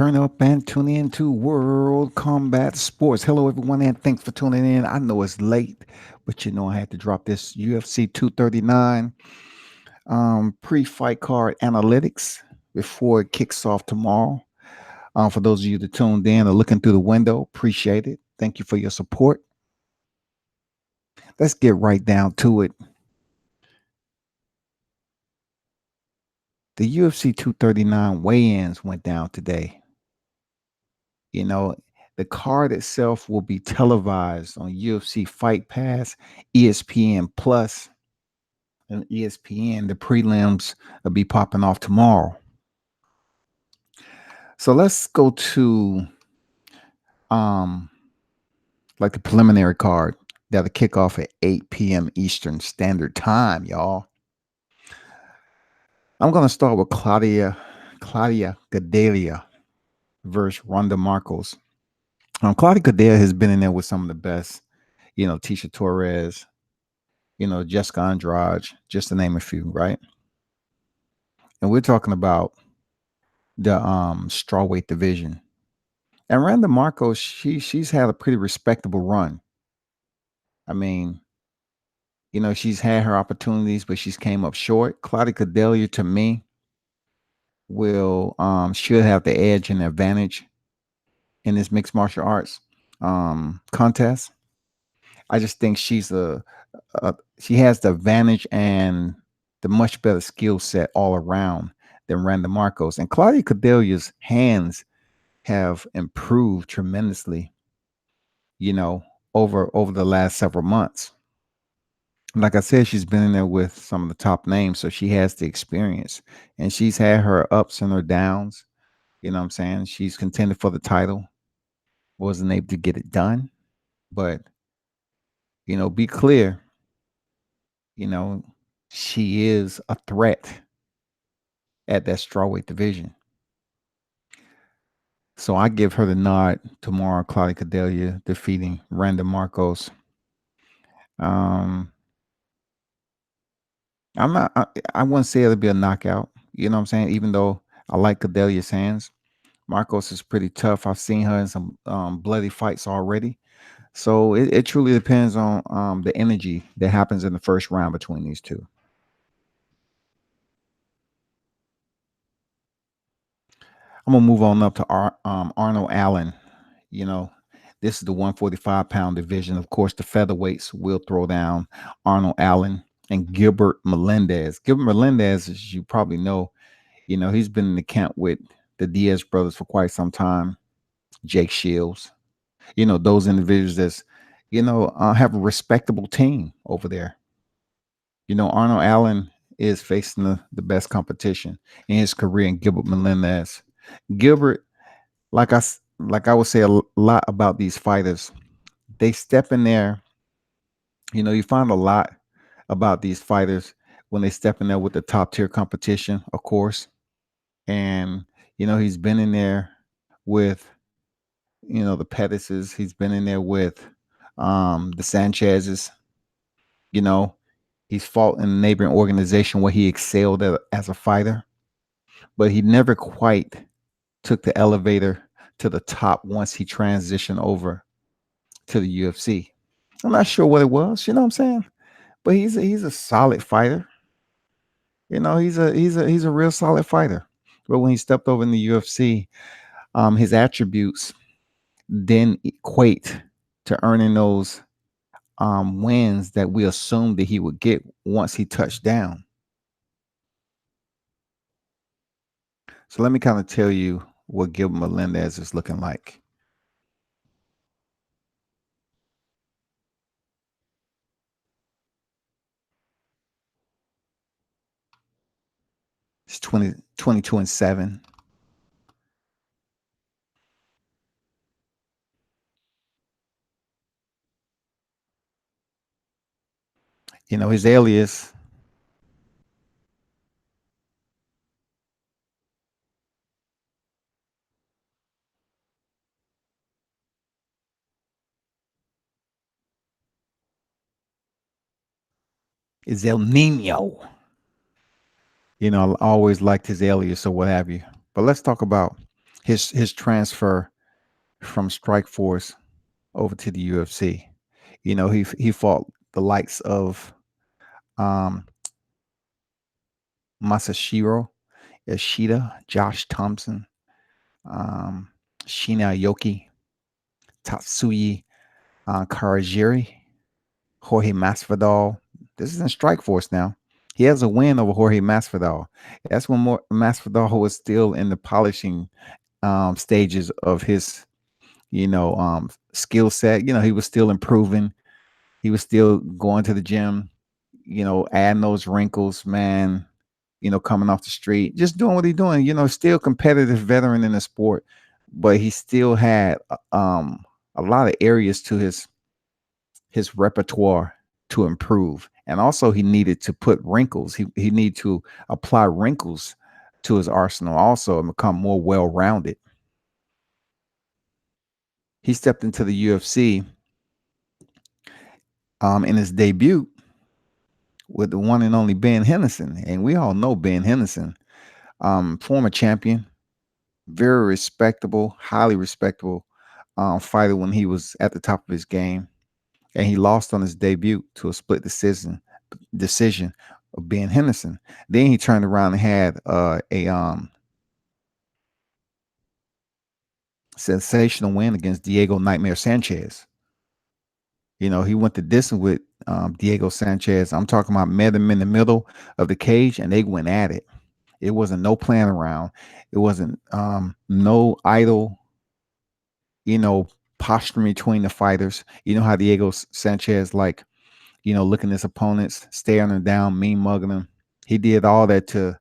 Turn up and tune in to World Combat Sports. Hello, everyone, and thanks for tuning in. I know it's late, but I had to drop this UFC 239 pre-fight card analytics before it kicks off tomorrow. For those of you that tuned in or looking through the window, appreciate it. Thank you for your support. Let's get right down to it. The UFC 239 weigh-ins went down today. You know, the card itself will be televised on UFC Fight Pass, ESPN Plus, and ESPN. The prelims will be popping off tomorrow. So let's go to like the preliminary card that'll kick off at 8 p.m. Eastern Standard Time, y'all. I'm gonna start with Claudia Gadelha versus Ronda Marcos. Claudia Gadelha has been in there with some of the best, Tisha Torres, Jessica Andrade, just to name a few, right? And we're talking about the strawweight division. And Randa Marcos, she's had a pretty respectable run. I mean, she's had her opportunities, but she's came up short. Claudia Gadelha, to me, will should have the edge and advantage in this mixed martial arts contest. I just think she has the advantage and the much better skill set all around than Randa Marcos. And Claudia Gadelha's hands have improved tremendously, over the last several months. Like I said, she's been in there with some of the top names, so she has the experience. And she's had her ups and her downs. You know what I'm saying? She's contended for the title, wasn't able to get it done. But, be clear, you know, she is a threat at that strawweight division. So I give her the nod tomorrow. Claudia Gadelha defeating Randa Marcos. I'm not. I wouldn't say it'll be a knockout. You know what I'm saying? Even though I like Gadelha's hands, Marcos is pretty tough. I've seen her in some bloody fights already. So it truly depends on the energy that happens in the first round between these two. I'm gonna move on up to Arnold Allen. You know, this is the 145-pound division. Of course, the featherweights will throw down Arnold Allen and Gilbert Melendez. Gilbert Melendez, as you probably know, he's been in the camp with the Diaz brothers for quite some time. Jake Shields, those individuals that's, have a respectable team over there. Arnold Allen is facing the best competition in his career in Gilbert Melendez. Gilbert, like I would say a lot about these fighters, they step in there. You find a lot about these fighters when they step in there with the top tier competition, of course. And he's been in there with the Pettises. He's been in there with the Sanchez's. You know, he's fought in a neighboring organization where he excelled as a fighter, but he never quite took the elevator to the top once he transitioned over to the UFC. I'm not sure what it was, you know what I'm saying? But he's a solid fighter. He's a real solid fighter. But when he stepped over in the UFC, his attributes didn't equate to earning those wins that we assumed that he would get once he touched down. So let me kind of tell you what Gilbert Melendez is looking like. He's 22-7. His alias is El Nino. I always liked his alias or what have you. But let's talk about his transfer from Strikeforce over to the UFC. He fought the likes of um, Masashiro Ishida, Josh Thompson, um, Shina Aoki, Tatsuyi Karajiri, Jorge Masvidal. This is in Strikeforce now. He has a win over Jorge Masvidal. That's when Masvidal was still in the polishing stages of his, skill set. He was still improving. He was still going to the gym, adding those wrinkles, man, coming off the street, just doing what he's doing, still competitive veteran in the sport, but he still had a lot of areas to his repertoire to improve. And also he needed to put wrinkles. He needed to apply wrinkles to his arsenal also and become more well-rounded. He stepped into the UFC in his debut with the one and only Ben Henderson. And we all know Ben Henderson, former champion, very respectable, highly respectable fighter when he was at the top of his game. And he lost on his debut to a split decision of Ben Henderson. Then he turned around and had a sensational win against Diego Nightmare Sanchez. He went the distance with Diego Sanchez. I'm talking about met him in the middle of the cage and they went at it. It wasn't no playing around. It wasn't no idle, posturing between the fighters. You know how Diego Sanchez looking at his opponents, staring them down, mean mugging them. He did all that to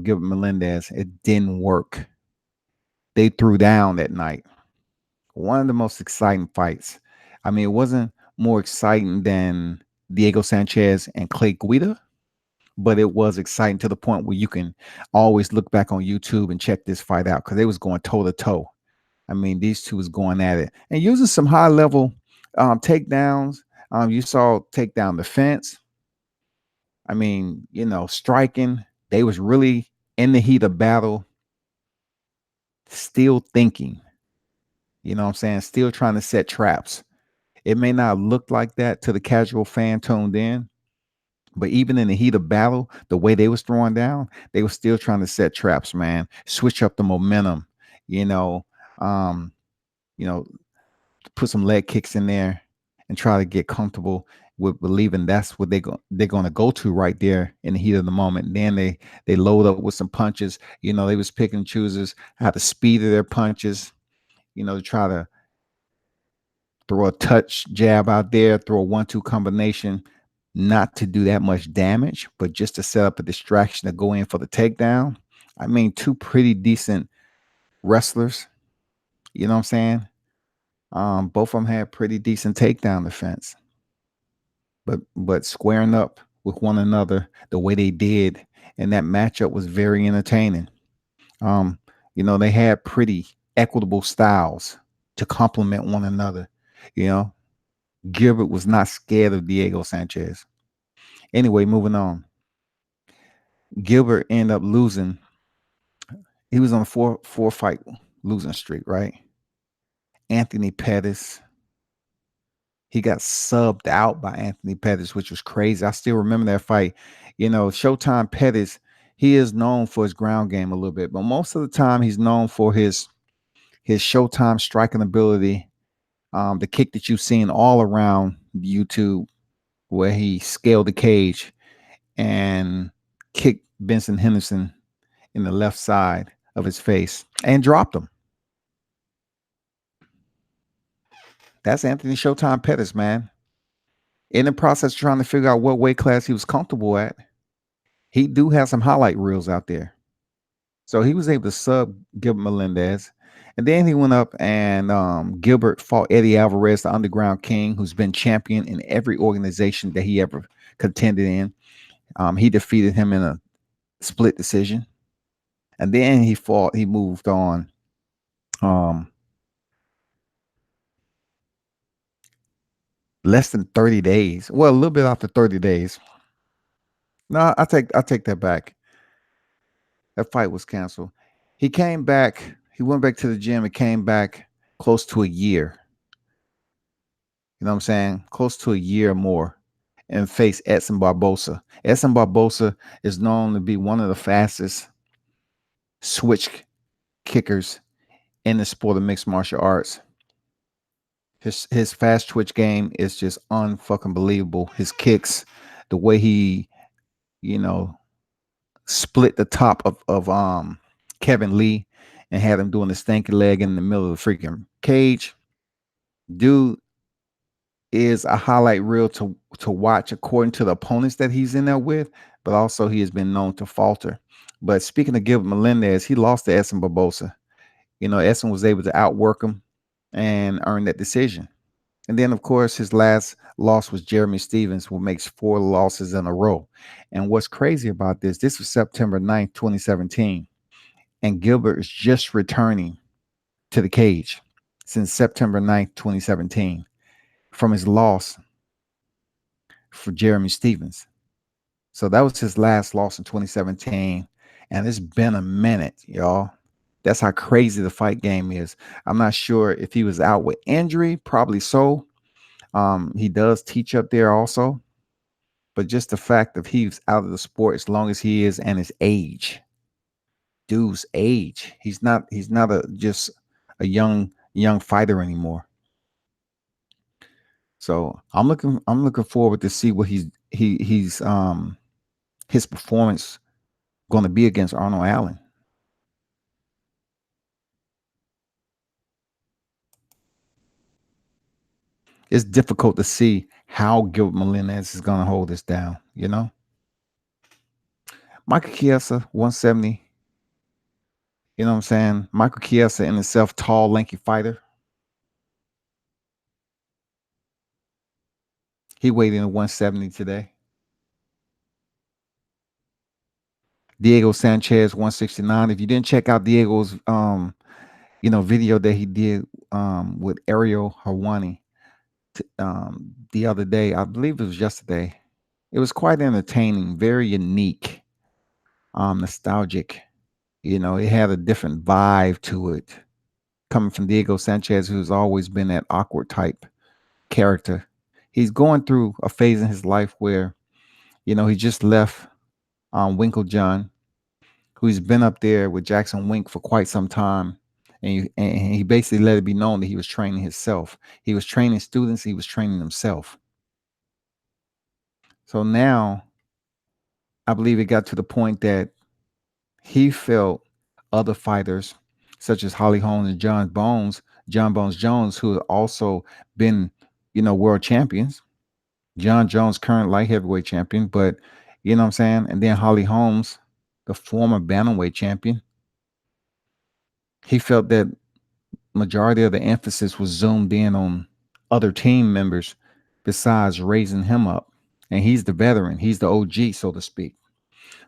Gilbert Melendez. It didn't work. They threw down that night. One of the most exciting fights. I mean, it wasn't more exciting than Diego Sanchez and Clay Guida, but it was exciting to the point where you can always look back on YouTube and check this fight out because they was going toe to toe. I mean, these two was going at it and using some high level takedowns. You saw takedown defense. I mean, striking. They was really in the heat of battle, still thinking. You know what I'm saying? Still trying to set traps. It may not look like that to the casual fan tuned in, but even in the heat of battle, the way they was throwing down, they were still trying to set traps, man. Switch up the momentum, you know, um, you know, put some leg kicks in there and try to get comfortable with believing that's what they're going to go to right there in the heat of the moment. And then they load up with some punches. They was picking and choosers how the speed of their punches. To try to throw a touch jab out there, throw a 1-2 combination, not to do that much damage, but just to set up a distraction to go in for the takedown. I mean, two pretty decent wrestlers. You know what I'm saying? Both of them had pretty decent takedown defense, but squaring up with one another the way they did, and that matchup was very entertaining. Um, they had pretty equitable styles to complement one another. You know, Gilbert was not scared of Diego Sanchez. Anyway, moving on. Gilbert ended up losing. He was on a four fight losing streak, right? Anthony Pettis. He got subbed out by Anthony Pettis, which was crazy. I still remember that fight. Showtime Pettis, he is known for his ground game a little bit, but most of the time he's known for his Showtime striking ability. The kick that you've seen all around YouTube where he scaled the cage and kicked Benson Henderson in the left side of his face and dropped him. That's Anthony Showtime Pettis, man. In the process of trying to figure out what weight class he was comfortable at, he do have some highlight reels out there. So he was able to sub Gilbert Melendez. And then he went up and Gilbert fought Eddie Alvarez, the Underground King, who's been champion in every organization that he ever contended in. He defeated him in a split decision. And then he moved on. Less than 30 days. Well, a little bit after 30 days. No, I take that back. That fight was canceled. He came back He went back to the gym and came back close to a year. You know what I'm saying? Close to a year more and faced Edson Barbosa. Edson Barbosa is known to be one of the fastest switch kickers in the sport of mixed martial arts. His fast twitch game is just unfucking believable. His kicks, the way he, you know, split the top of Kevin Lee and had him doing the stanky leg in the middle of the freaking cage. Dude is a highlight reel to watch according to the opponents that he's in there with, but also he has been known to falter. But speaking of Gilbert Melendez, he lost to Edson Barbosa. You know, Edson was able to outwork him and earn that decision. And then, of course, his last loss was Jeremy Stevens, who makes 4 losses in a row. And what's crazy about this was September 9th, 2017. And Gilbert is just returning to the cage since September 9th, 2017, from his loss for Jeremy Stevens. So that was his last loss in 2017. And it's been a minute, y'all. That's how crazy the fight game is. I'm not sure if he was out with injury, probably so. He does teach up there also. But just the fact that he's out of the sport as long as he is and his age. Dude's age. He's not a just a young fighter anymore. So I'm looking forward to see what he's his performance going to be against Arnold Allen. It's difficult to see how Gilbert Melendez is going to hold this down, you know? Michael Chiesa, 170. You know what I'm saying? Michael Chiesa in itself, tall, lanky fighter. He weighed in at 170 today. Diego Sanchez, 169. If you didn't check out Diego's video that he did with Ariel Hawani the other day, I believe it was yesterday. It was quite entertaining, very unique, nostalgic. You know, it had a different vibe to it, coming from Diego Sanchez, who's always been that awkward type character. He's going through a phase in his life where, he just left Winklejohn, who's been up there with Jackson Wink for quite some time. And he basically let it be known that he was training himself. He was training students. He was training himself. So now I believe it got to the point that he felt other fighters such as Holly Holmes and John Bones Jones, who have also been, world champions. John Jones, current light heavyweight champion, but you know what I'm saying? And then Holly Holmes, the former bantamweight champion. He felt that majority of the emphasis was zoomed in on other team members besides raising him up. And he's the veteran. He's the OG, so to speak.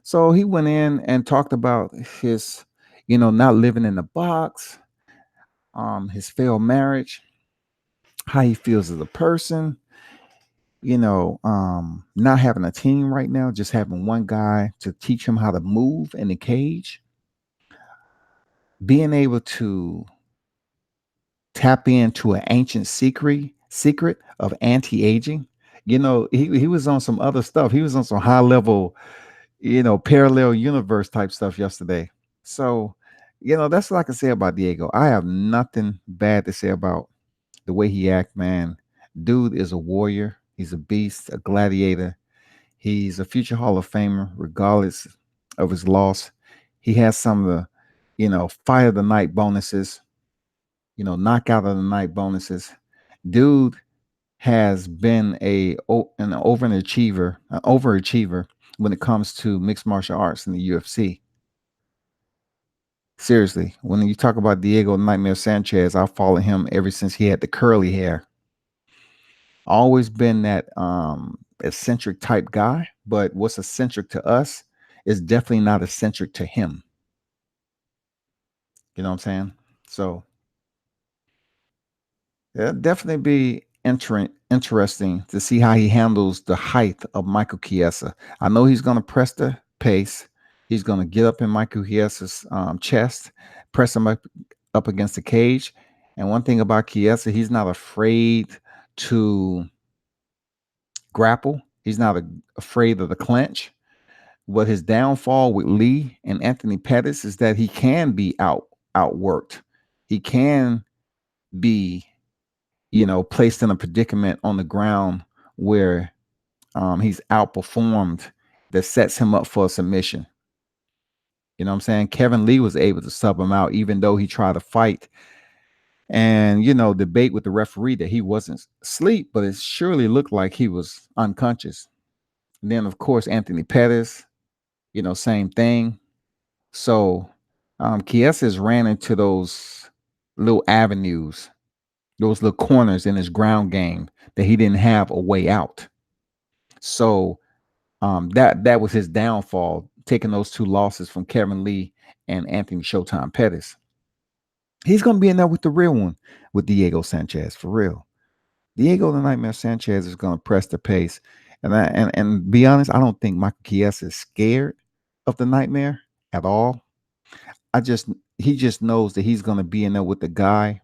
So he went in and talked about his, not living in the box, his failed marriage, how he feels as a person, not having a team right now, just having one guy to teach him how to move in the cage, being able to tap into an ancient secret of anti-aging. He was on some other stuff. He was on some high level, parallel universe type stuff yesterday. So, that's what I can say about Diego. I have nothing bad to say about the way he act, man. Dude is a warrior. He's a beast, a gladiator. He's a future Hall of Famer, regardless of his loss. He has some of the, fight of the night bonuses, knockout of the night bonuses. Dude has been an overachiever when it comes to mixed martial arts in the UFC. Seriously, when you talk about Diego Nightmare Sanchez, I've followed him ever since he had the curly hair. Always been that eccentric type guy, but what's eccentric to us is definitely not eccentric to him. You know what I'm saying? So it'll definitely be interesting to see how he handles the height of Michael Chiesa. I know he's going to press the pace. He's going to get up in Michael Chiesa's chest, press him up up against the cage. And one thing about Chiesa, he's not afraid to grapple. He's not afraid of the clinch. What his downfall with Lee and Anthony Pettis is that he can be outworked. He can be, placed in a predicament on the ground where he's outperformed that sets him up for a submission. You know what I'm saying? Kevin Lee was able to sub him out, even though he tried to fight and, debate with the referee that he wasn't asleep, but it surely looked like he was unconscious. And then, of course, Anthony Pettis, same thing. So Chiesa has ran into those little avenues, those little corners in his ground game that he didn't have a way out. So that was his downfall, taking those two losses from Kevin Lee and Anthony Showtime Pettis. He's going to be in there with the real one, with Diego Sanchez, for real. Diego the Nightmare Sanchez is going to press the pace. And be honest, I don't think Michael Chiesa is scared of the Nightmare at all. He just knows that he's going to be in there with the guy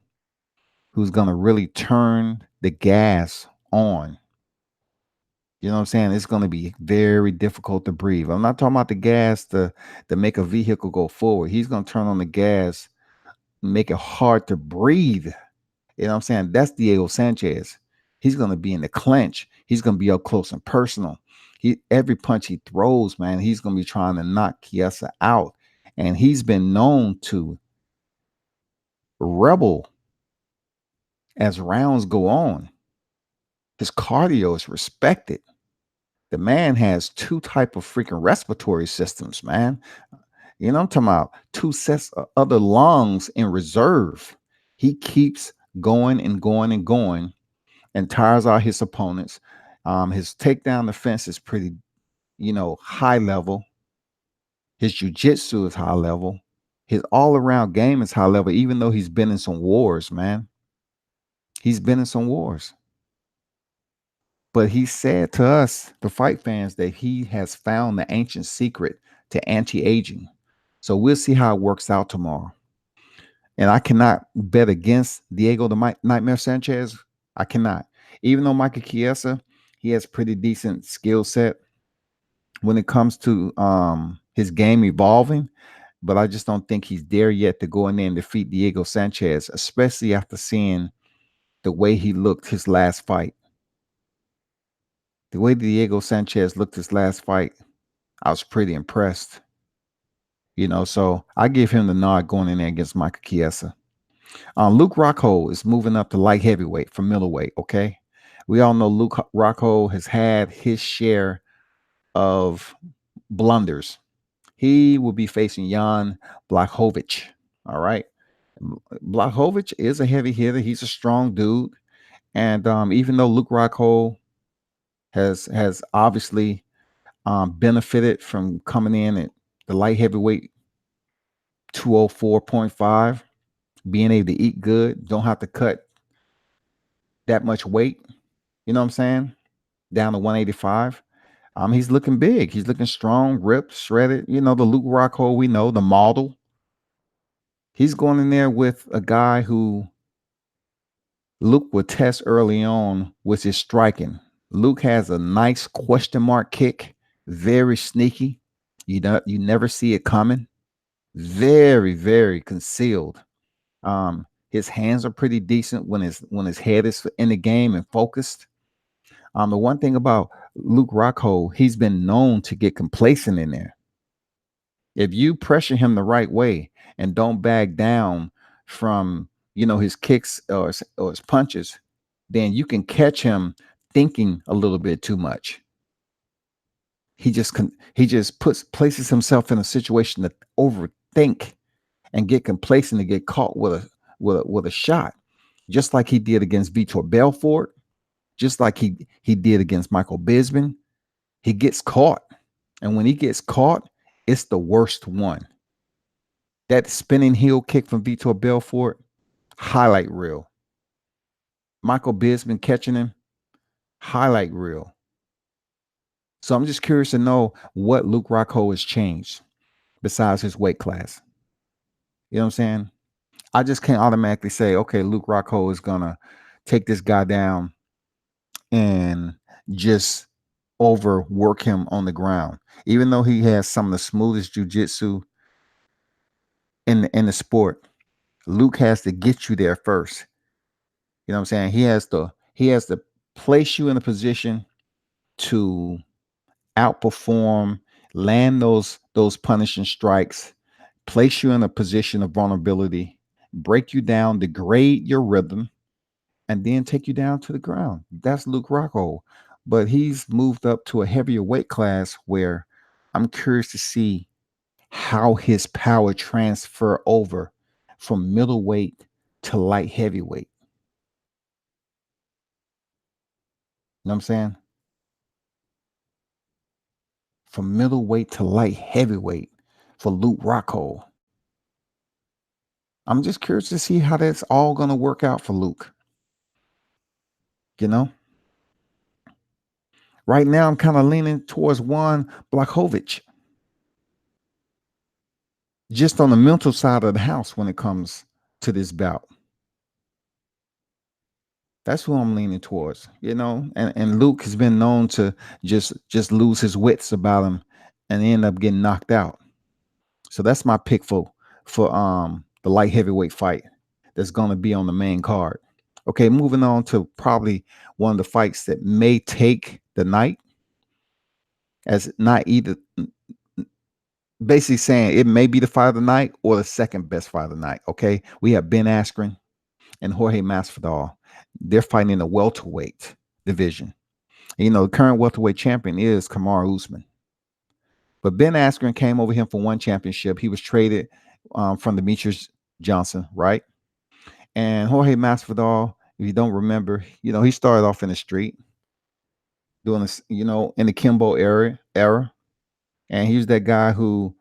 who's going to really turn the gas on. You know what I'm saying? It's going to be very difficult to breathe. I'm not talking about the gas to make a vehicle go forward. He's going to turn on the gas, make it hard to breathe. You know what I'm saying? That's Diego Sanchez. He's going to be in the clinch. He's going to be up close and personal. Every punch he throws, man, he's going to be trying to knock Chiesa out. And he's been known to rebel as rounds go on. His cardio is respected. The man has two type of freaking respiratory systems, man. I'm talking about two sets of other lungs in reserve. He keeps going and going and going and tires out his opponents. His takedown defense is pretty, high level. His jiu-jitsu is high level. His all-around game is high level, even though he's been in some wars, man. He's been in some wars. But he said to us, the fight fans, that he has found the ancient secret to anti-aging. So we'll see how it works out tomorrow. And I cannot bet against Diego the Nightmare Sanchez. I cannot. Even though Michael Chiesa, he has pretty decent skill set when it comes to his game evolving. But I just don't think he's there yet to go in there and defeat Diego Sanchez, especially after seeing the way he looked his last fight. The way Diego Sanchez looked his last fight, I was pretty impressed. So I give him the nod going in there against Michael Chiesa. Luke Rockhold is moving up to light heavyweight from middleweight, okay? We all know Luke Rockhold has had his share of blunders. He will be facing Jan Blachowics, all right? Blachowics is a heavy hitter. He's a strong dude. And even though Luke Rockhold has obviously benefited from coming in at the light heavyweight 204.5, being able to eat good, don't have to cut that much weight, you know what I'm saying, down to 185. He's looking big. He's looking strong, ripped, shredded. The Luke Rockhold we know, the model. He's going in there with a guy who Luke would test early on with his striking. Luke has a nice question mark kick, very sneaky. You never see it coming. Very, very concealed. His hands are pretty decent when his head is in the game and focused. The one thing about Luke Rockhold, he's been known to get complacent in there. If you pressure him the right way and don't back down from his kicks or his punches, then you can catch him thinking a little bit too much. He just places himself in a situation to overthink and get complacent and get caught with a shot, just like he did against Vitor Belfort, just like he did against Michael Bisping. He gets caught, and when he gets caught, it's the worst one. That spinning heel kick from Vitor Belfort, highlight reel. Michael Bisping catching him, highlight reel. So I'm just curious to know what Luke Rockhold has changed besides his weight class. You know what I'm saying? I just can't automatically say, okay, Luke Rockhold is gonna take this guy down and just overwork him on the ground. Even though he has some of the smoothest jujitsu in the sport, Luke has to get you there first. You know what I'm saying? He has to place you in a position to outperform, land those punishing strikes, place you in a position of vulnerability, break you down, degrade your rhythm, and then take you down to the ground. That's Luke Rockhold. But he's moved up to a heavier weight class where I'm curious to see how his power transfer over from middleweight to light heavyweight. You know what I'm saying? From middleweight to light heavyweight for Luke Rockhold. I'm just curious to see how that's all going to work out for Luke. You know, right now I'm kind of leaning towards one Blachowics, just on the mental side of the house when it comes to this bout. That's who I'm leaning towards, and Luke has been known to just lose his wits about him and end up getting knocked out. So that's my pick for the light heavyweight fight that's going to be on the main card. Okay, moving on to probably one of the fights that may take the night, as not either, basically saying it may be the fight of the night or the second best fight of the night. Okay, we have Ben Askren and Jorge Masvidal. They're fighting in the welterweight division. The current welterweight champion is Kamaru Usman. But Ben Askren came over him for one championship. He was traded from Demetrius Johnson, right? And Jorge Masvidal, if you don't remember, he started off in the street doing this, in the Kimbo era. And he's that guy who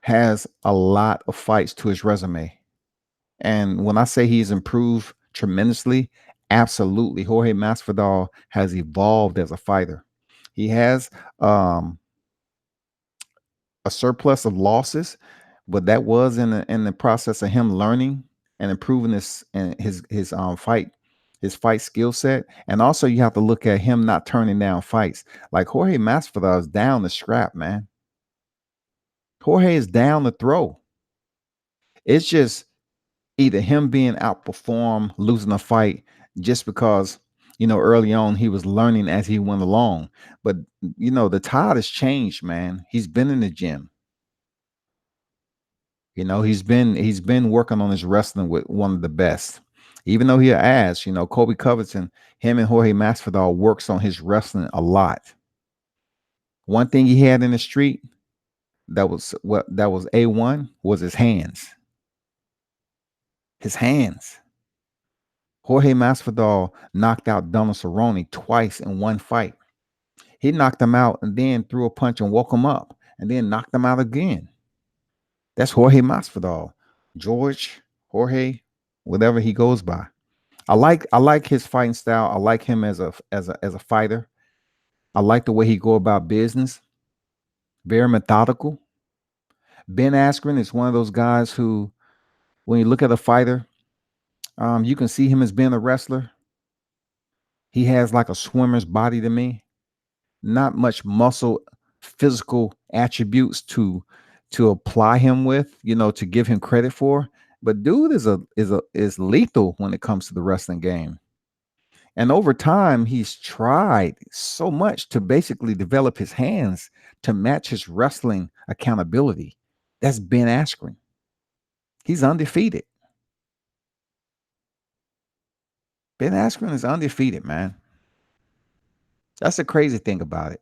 has a lot of fights to his resume. And when I say he's improved tremendously, absolutely. Jorge Masvidal has evolved as a fighter. He has a surplus of losses, but that was in the process of him learning and improving his fight skill set. And also you have to look at him not turning down fights. Like Jorge Masvidal is down to scrap, man. Jorge is down to throw. It's just either him being outperformed, losing a fight just because, early on he was learning as he went along. But the tide has changed, man. He's been in the gym. He's been working on his wrestling with one of the best. Even though he an ass, Kobe Covington, him and Jorge Masvidal works on his wrestling a lot. One thing he had in the street that was A1 was his hands. His hands. Jorge Masvidal knocked out Donald Cerrone twice in one fight. He knocked him out and then threw a punch and woke him up and then knocked him out again. That's Jorge Masvidal. George, Jorge, whatever he goes by. I like his fighting style. I like him as a fighter. I like the way he go about business. Very methodical. Ben Askren is one of those guys who, when you look at a fighter, you can see him as being a wrestler. He has like a swimmer's body to me. Not much muscle, physical attributes to apply him with, to give him credit for. But dude is lethal when it comes to the wrestling game. And over time, he's tried so much to basically develop his hands to match his wrestling accountability. That's Ben Askren. He's undefeated. Ben Askren is undefeated, man. That's the crazy thing about it.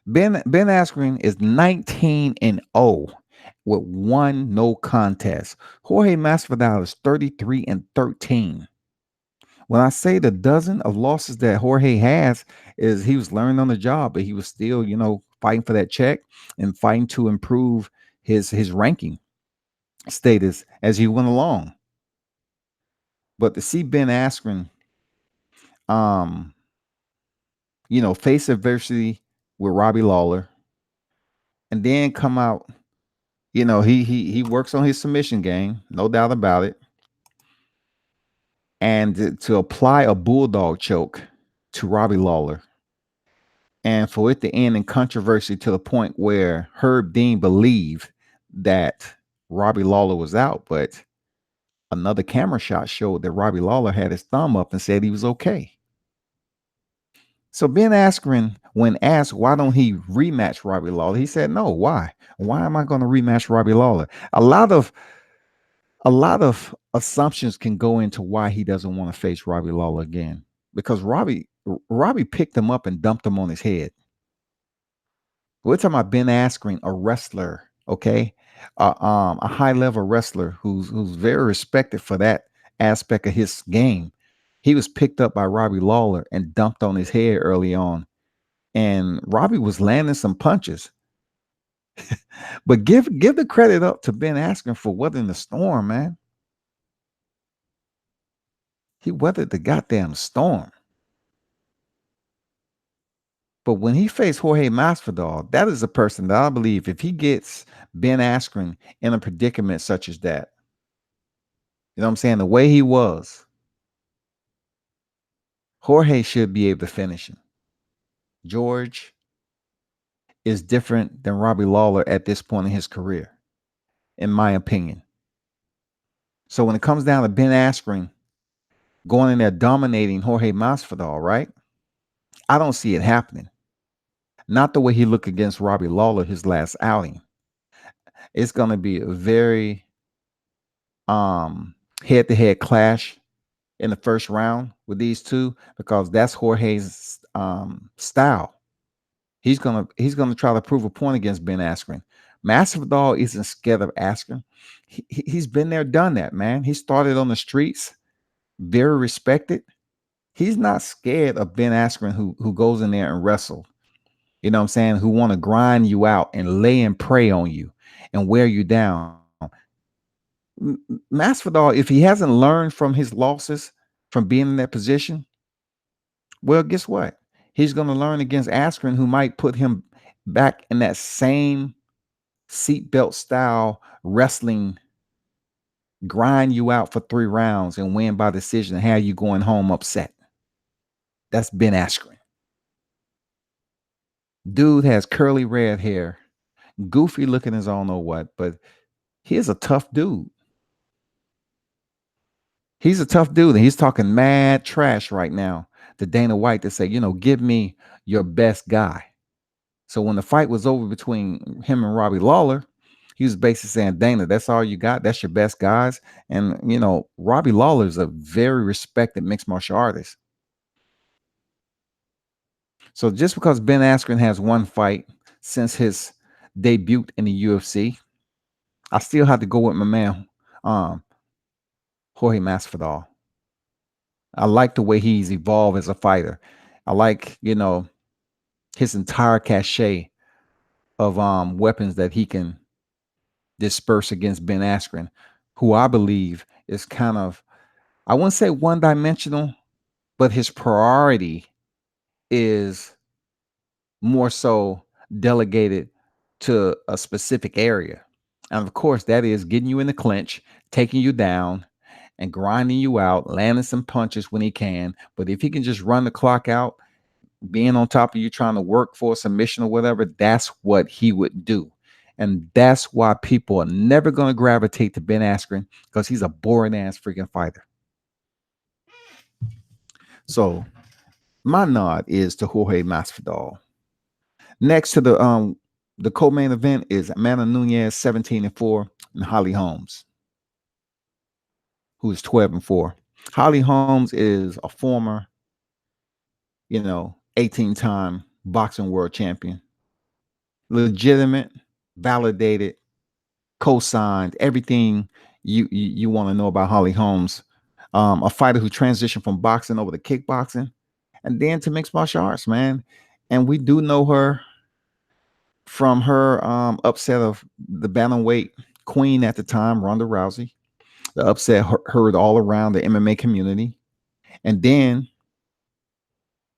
Ben Askren is 19-0 with one no contest. Jorge Masvidal is 33-13. When I say the dozen of losses that Jorge has, is he was learning on the job, but he was still, fighting for that check and fighting to improve his ranking status as he went along. But to see Ben Askren, um, face adversity with Robbie Lawler, and then come out He works on his submission game, no doubt about it. And to apply a bulldog choke to Robbie Lawler, and for it to end in controversy to the point where Herb Dean believed that Robbie Lawler was out, but another camera shot showed that Robbie Lawler had his thumb up and said he was okay. So Ben Askren, when asked why don't he rematch Robbie Lawler, he said, "No, why? Why am I going to rematch Robbie Lawler?" A lot of assumptions can go into why he doesn't want to face Robbie Lawler again. Because Robbie picked him up and dumped him on his head. We're talking about Ben Askren, a wrestler, okay, a high level wrestler who's very respected for that aspect of his game. He was picked up by Robbie Lawler and dumped on his head early on, and Robbie was landing some punches. But give the credit up to Ben Askren for weathering the storm, man. He weathered the goddamn storm. But when he faced Jorge Masvidal, that is a person that I believe if he gets Ben Askren in a predicament such as that, you know what I'm saying, the way he was, Jorge should be able to finish him. George is different than Robbie Lawler at this point in his career, in my opinion. So when it comes down to Ben Askren going in there dominating Jorge Masvidal, right? I don't see it happening. Not the way he looked against Robbie Lawler his last outing. It's going to be a very head-to-head clash in the first round with these two because that's Jorge's style. He's gonna try to prove a point against Ben Askren. Masvidal isn't scared of Askren. He's been there, done that, man. He started on the streets, very respected. He's not scared of Ben Askren who goes in there and wrestle. You know what I'm saying? Who want to grind you out and lay and prey on you and wear you down. Masvidal, if he hasn't learned from his losses from being in that position, well, guess what? He's going to learn against Askren, who might put him back in that same seatbelt style wrestling, grind you out for 3 rounds and win by decision and have you going home upset. That's Ben Askren. Dude has curly red hair, goofy looking as I don't know what, but he's a tough dude. He's a tough dude, and he's talking mad trash right now to Dana White to say, give me your best guy. So when the fight was over between him and Robbie Lawler, he was basically saying, Dana, that's all you got? That's your best guys? And, Robbie Lawler is a very respected mixed martial artist. So just because Ben Askren has one fight since his debut in the UFC, I still have to go with my man, Jorge Masvidal. I like the way he's evolved as a fighter. I like, his entire cachet of weapons that he can disperse against Ben Askren, who I believe is kind of, I wouldn't say one-dimensional, but his priority is more so delegated to a specific area. And of course, that is getting you in the clinch, taking you down, and grinding you out, landing some punches when he can. But if he can just run the clock out, being on top of you, trying to work for a submission or whatever, that's what he would do. And that's why people are never going to gravitate to Ben Askren, because he's a boring ass freaking fighter. So my nod is to Jorge Masvidal. Next to the co-main event is Amanda Nunes 17-4 and Holly Holmes, who is 12-4. Holly Holmes is a former, 18-time boxing world champion. Legitimate, validated, co-signed, everything you want to know about Holly Holmes. A fighter who transitioned from boxing over to kickboxing and then to mixed martial arts, man. And we do know her from her upset of the bantamweight queen at the time, Ronda Rousey. The upset heard all around the MMA community. And then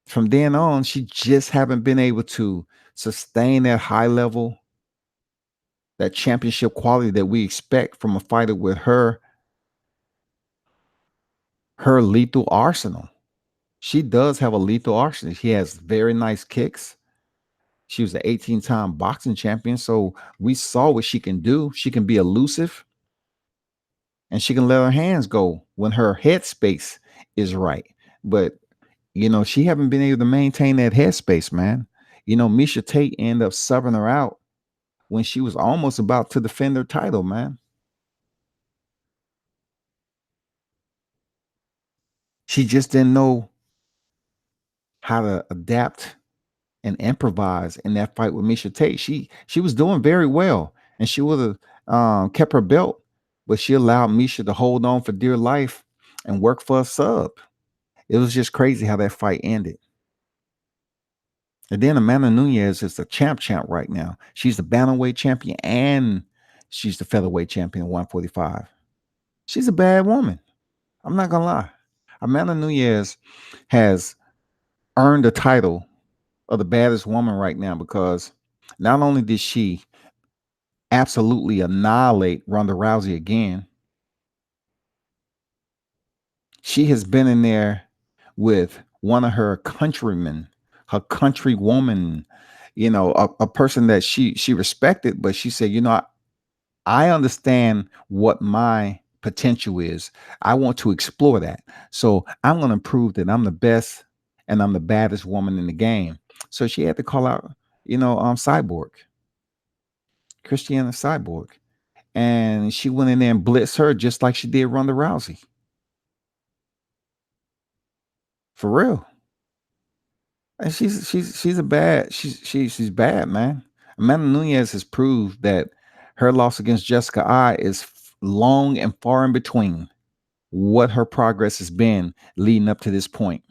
from then on, she just haven't been able to sustain that high level that championship quality that we expect from a fighter with her lethal arsenal. She does have a lethal arsenal. She has very nice kicks. She was an 18-time boxing champion, so we saw what she can do. She can be elusive, and she can let her hands go when her headspace is right. But she haven't been able to maintain that headspace, man. Misha Tate ended up subbing her out when she was almost about to defend her title, man. She just didn't know how to adapt and improvise in that fight with Misha Tate. She was doing very well, and she would have kept her belt, but she allowed Misha to hold on for dear life and work for a sub. It was just crazy how that fight ended. And then Amanda Nunes is the champ right now. She's the bantamweight champion and she's the featherweight champion, 145. She's a bad woman. I'm not gonna lie. Amanda Nunes has earned the title of the baddest woman right now because not only did she absolutely annihilate Ronda Rousey again, she has been in there with one of her countrymen, her countrywoman, a person that she respected, but she said, I understand what my potential is. I want to explore that. So I'm going to prove that I'm the best and I'm the baddest woman in the game. So she had to call out, Cyborg, Christiana Cyborg. And she went in there and blitzed her just like she did Ronda Rousey. For real. And she's a bad, she's bad, man. Amanda Nunes has proved that her loss against Jessica I is long and far in between what her progress has been leading up to this point.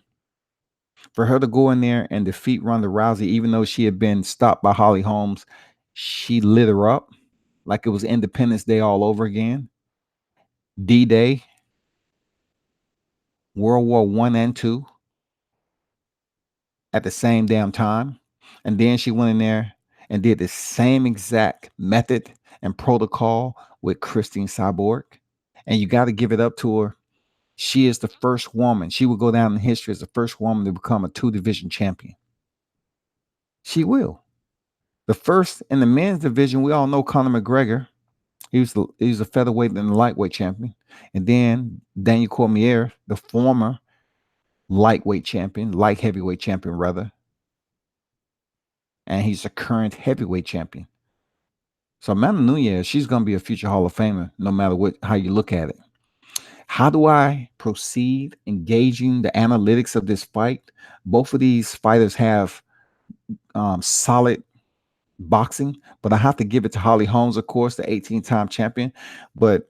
For her to go in there and defeat Ronda Rousey, even though she had been stopped by Holly Holmes, she lit her up like it was Independence Day all over again. D-Day, World War One and Two at the same damn time. And then she went in there and did the same exact method and protocol with Christine Cyborg. And you got to give it up to her. She is the first woman. She will go down in history as the first woman to become a 2-division champion. She will. The first in the men's division, we all know Conor McGregor. He was a featherweight and the lightweight champion. And then Daniel Cormier, the former lightweight champion, light heavyweight champion rather. And he's a current heavyweight champion. So Amanda Nunes, she's going to be a future Hall of Famer, no matter how you look at it. How do I proceed engaging the analytics of this fight? Both of these fighters have solid boxing, but I have to give it to Holly Holmes, of course, the 18-time champion. But,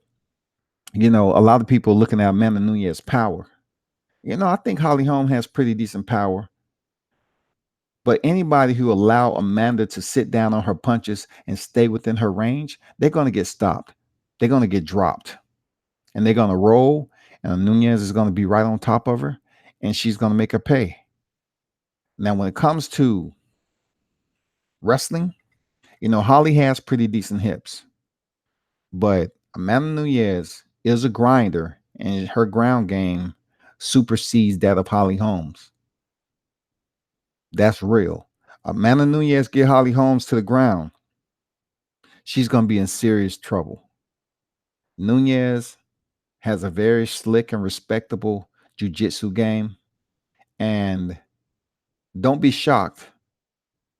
a lot of people looking at Amanda Nunes' power. I think Holly Holmes has pretty decent power. But anybody who allow Amanda to sit down on her punches and stay within her range, they're going to get stopped. They're going to get dropped. And they're going to roll. And Nunes is going to be right on top of her. And she's going to make her pay. Now, when it comes to wrestling, Holly has pretty decent hips. But Amanda Nunes is a grinder. And her ground game supersedes that of Holly Holmes. That's real. Amanda Nunes get Holly Holmes to the ground, she's going to be in serious trouble. Nunes has a very slick and respectable jiu-jitsu game. And don't be shocked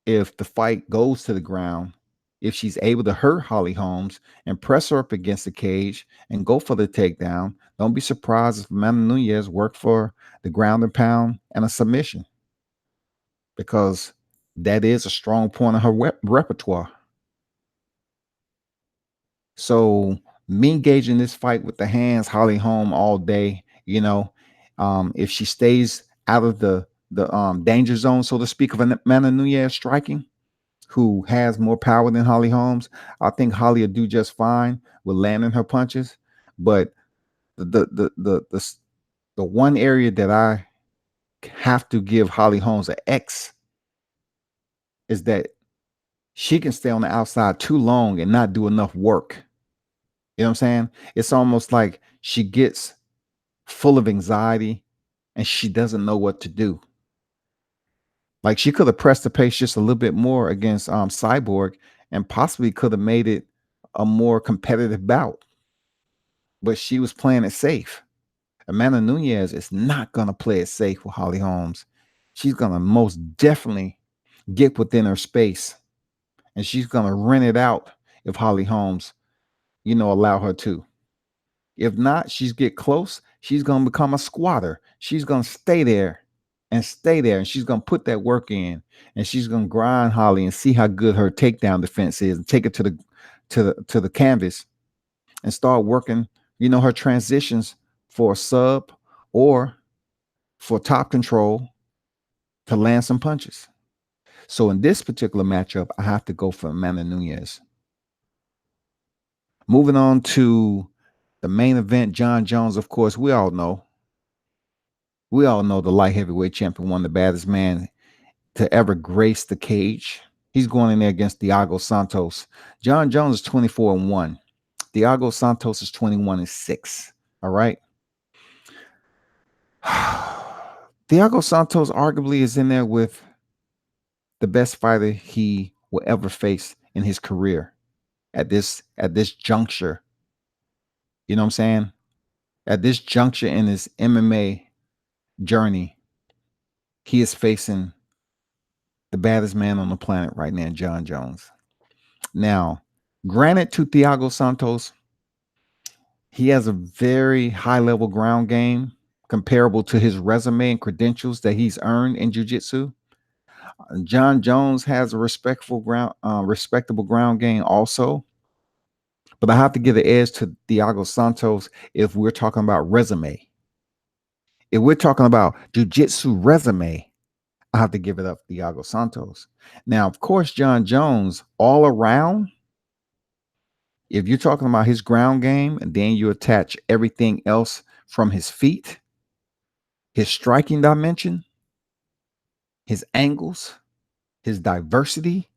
if the fight goes to the ground, if she's able to hurt Holly Holmes and press her up against the cage and go for the takedown. Don't be surprised if Amanda Nunes work for the ground and pound and a submission, because that is a strong point of her repertoire. So me engaging this fight with the hands, Holly Holm all day, if she stays out of the danger zone, so to speak, of Amanda Nunes striking, who has more power than Holly Holmes, I think Holly will do just fine with landing her punches. But the one area that I have to give Holly Holmes an X is that she can stay on the outside too long and not do enough work. You know what I'm saying? It's almost like she gets full of anxiety and she doesn't know what to do. Like she could have pressed the pace just a little bit more against Cyborg and possibly could have made it a more competitive bout. But she was playing it safe. Amanda Nunes is not gonna play it safe with Holly Holmes. She's gonna most definitely get within her space and she's gonna rent it out if Holly Holmes, allow her to. If not, she's get close. She's gonna become a squatter. She's gonna stay there and stay there, and she's gonna put that work in, and she's gonna grind Holly and see how good her takedown defense is, and take it to the canvas and start working. Her transitions for a sub or for top control to land some punches. So in this particular matchup, I have to go for Amanda Nunes. Moving on to the main event, Jon Jones. Of course, we all know the light heavyweight champion, one of the baddest man to ever grace the cage. He's going in there against Thiago Santos. Jon Jones is 24-1. Thiago Santos is 21-6. All right. Thiago Santos arguably is in there with the best fighter he will ever face in his career at this juncture. You know what I'm saying? At this juncture in his MMA journey, he is facing the baddest man on the planet right now, Jon Jones. Now, granted to Thiago Santos, he has a very high level ground game comparable to his resume and credentials that he's earned in jiu-jitsu. Jon Jones has a respectable ground game also. But I have to give the edge to Thiago Santos if we're talking about resume. If we're talking about jiu-jitsu resume, I have to give it up to Thiago Santos. Now, of course, Jon Jones, all around, if you're talking about his ground game and then you attach everything else from his feet, his striking dimension, his angles, his diversity,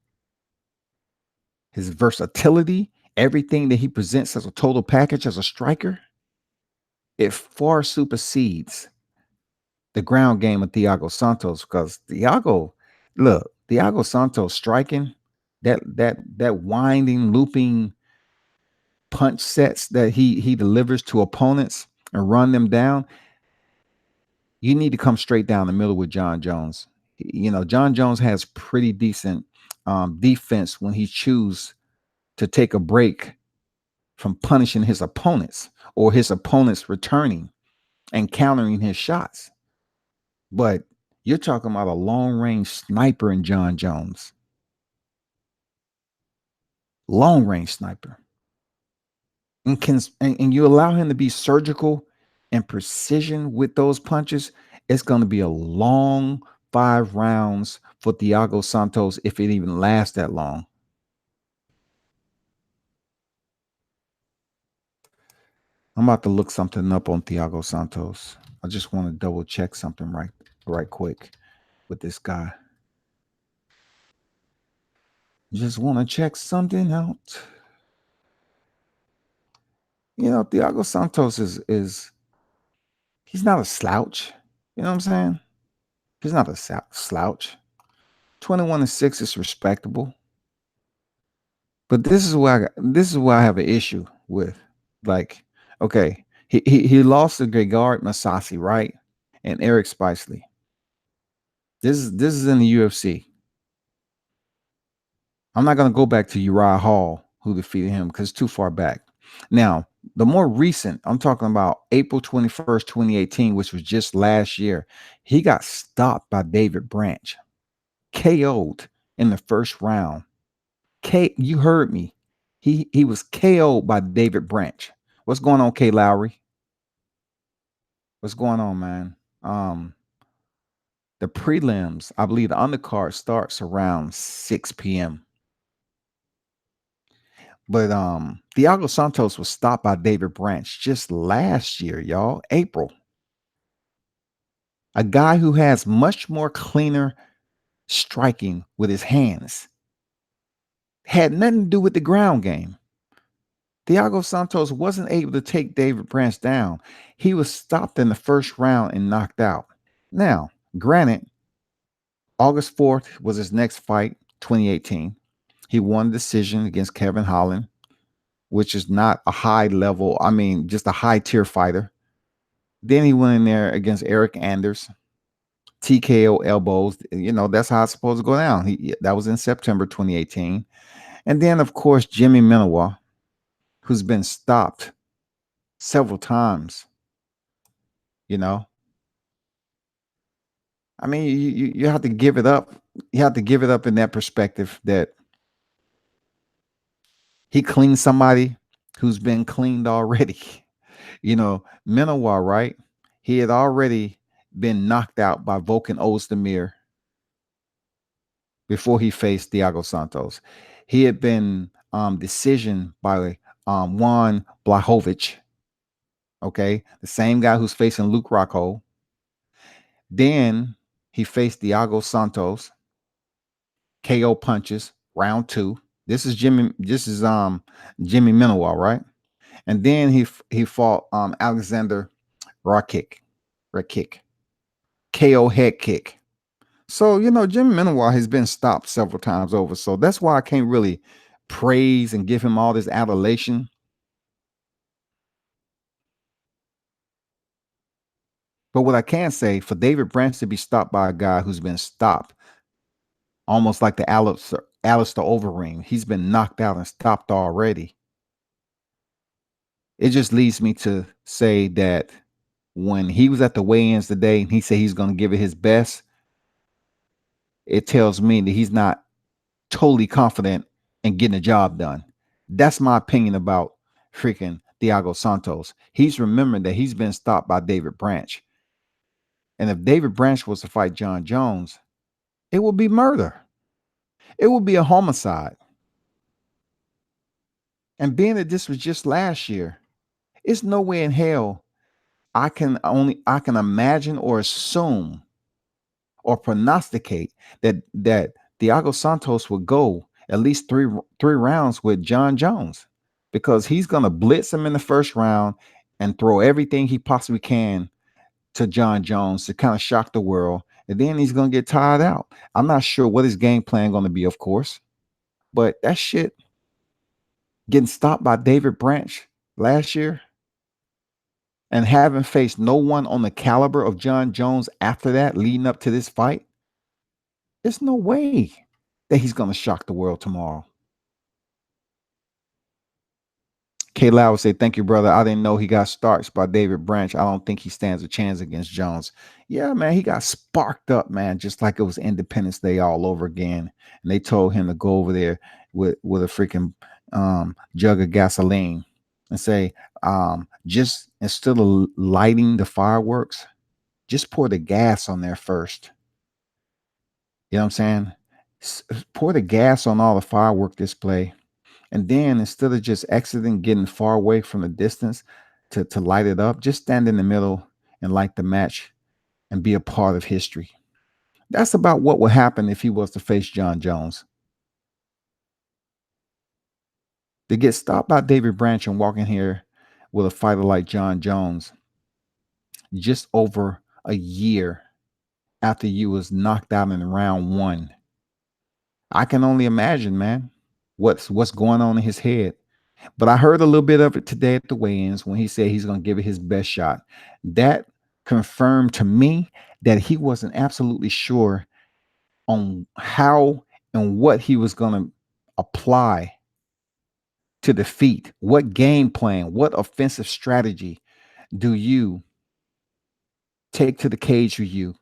his versatility, everything that he presents as a total package as a striker, it far supersedes the ground game of Thiago Santos because Thiago Santos striking that winding, looping punch sets that he delivers to opponents and run them down. You need to come straight down the middle with Jon Jones. Jon Jones has pretty decent defense when he chooses to take a break from punishing his opponents or his opponents returning and countering his shots. But you're talking about a long-range sniper in Jon Jones. Long-range sniper. And you allow him to be surgical and precision with those punches, it's going to be a long 5 rounds for Thiago Santos if it even lasts that long. I'm about to look something up on Thiago Santos. I just want to double check something right quick with this guy. Just want to check something out. Thiago Santos is he's not a slouch. You know what I'm saying? He's not a slouch. 21-6 is respectable. But this is why I have an issue with. Like, okay, he lost to Gegard Mousasi, right? And Eric Spicely. This is in the UFC. I'm not gonna go back to Uriah Hall, who defeated him, because it's too far back. Now, the more recent, I'm talking about April 21st, 2018, which was just last year. He got stopped by David Branch, KO'd in the first round. You heard me. He was KO'd by David Branch. What's going on, K Lowry? What's going on, man? The prelims, I believe the undercard starts around 6 p.m. But Thiago Santos was stopped by David Branch just last year, y'all, April. A guy who has much more cleaner striking with his hands. Had nothing to do with the ground game. Thiago Santos wasn't able to take David Branch down. He was stopped in the first round and knocked out. Now, granted, August 4th was his next fight, 2018. He won a decision against Kevin Holland, which is not a high level, I mean, just a high tier fighter. Then he went in there against Eric Anders, TKO elbows. That's how it's supposed to go down. That was in September 2018. And then, of course, Jimmy Minowa, who's been stopped several times. You know, I mean, you have to give it up. You have to give it up in that perspective that he cleaned somebody who's been cleaned already. Minowa, right? He had already been knocked out by Volkan Ozdemir before he faced Thiago Santos. He had been decisioned by Juan Blachowics, okay, the same guy who's facing Luke Rockhold. Then he faced Thiago Santos, KO punches, round 2. This is Jimmy Minowa, right? And then he fought Alexander Rakic, KO head kick. So, Jimmy Minowa has been stopped several times over. So that's why I can't really praise and give him all this adulation. But what I can say, for David Branch to be stopped by a guy who's been stopped, almost like the Alistair Overeem, he's been knocked out and stopped already. It just leads me to say that when he was at the weigh-ins today and he said he's going to give it his best, it tells me that he's not totally confident in getting the job done. That's my opinion about freaking Thiago Santos. He's remembered that he's been stopped by David Branch. And if David Branch was to fight Jon Jones, it would be murder. It would be a homicide. And being that this was just last year, it's no way in hell I can imagine or assume or prognosticate that Thiago Santos would go at least three rounds with Jon Jones, because he's going to blitz him in the first round and throw everything he possibly can to Jon Jones to kind of shock the world, and then he's going to get tired out. I'm not sure what his game plan going to be, of course, but that shit, getting stopped by David Branch last year and having faced no one on the caliber of Jon Jones after that, leading up to this fight, there's no way that he's going to shock the world tomorrow. K. Lau would say, thank you, brother. I didn't know he got starched by David Branch. I don't think he stands a chance against Jones. Yeah, man, he got sparked up, man, just like it was Independence Day all over again. And they told him to go over there with a freaking jug of gasoline and say, just instead of lighting the fireworks, just pour the gas on there first. You know what I'm saying? Pour the gas on all the firework display. And then instead of just exiting, getting far away from the distance to light it up, just stand in the middle and light the match and be a part of history. That's about what would happen if he was to face Jon Jones. To get stopped by David Branch and walk in here with a fighter like Jon Jones just over a year after you was knocked out in round 1. I can only imagine, man, what's going on in his head. But I heard a little bit of it today at the weigh-ins when he said he's going to give it his best shot. That confirmed to me that he wasn't absolutely sure on how and what he was going to apply to defeat. What game plan, what offensive strategy do you take to the cage with you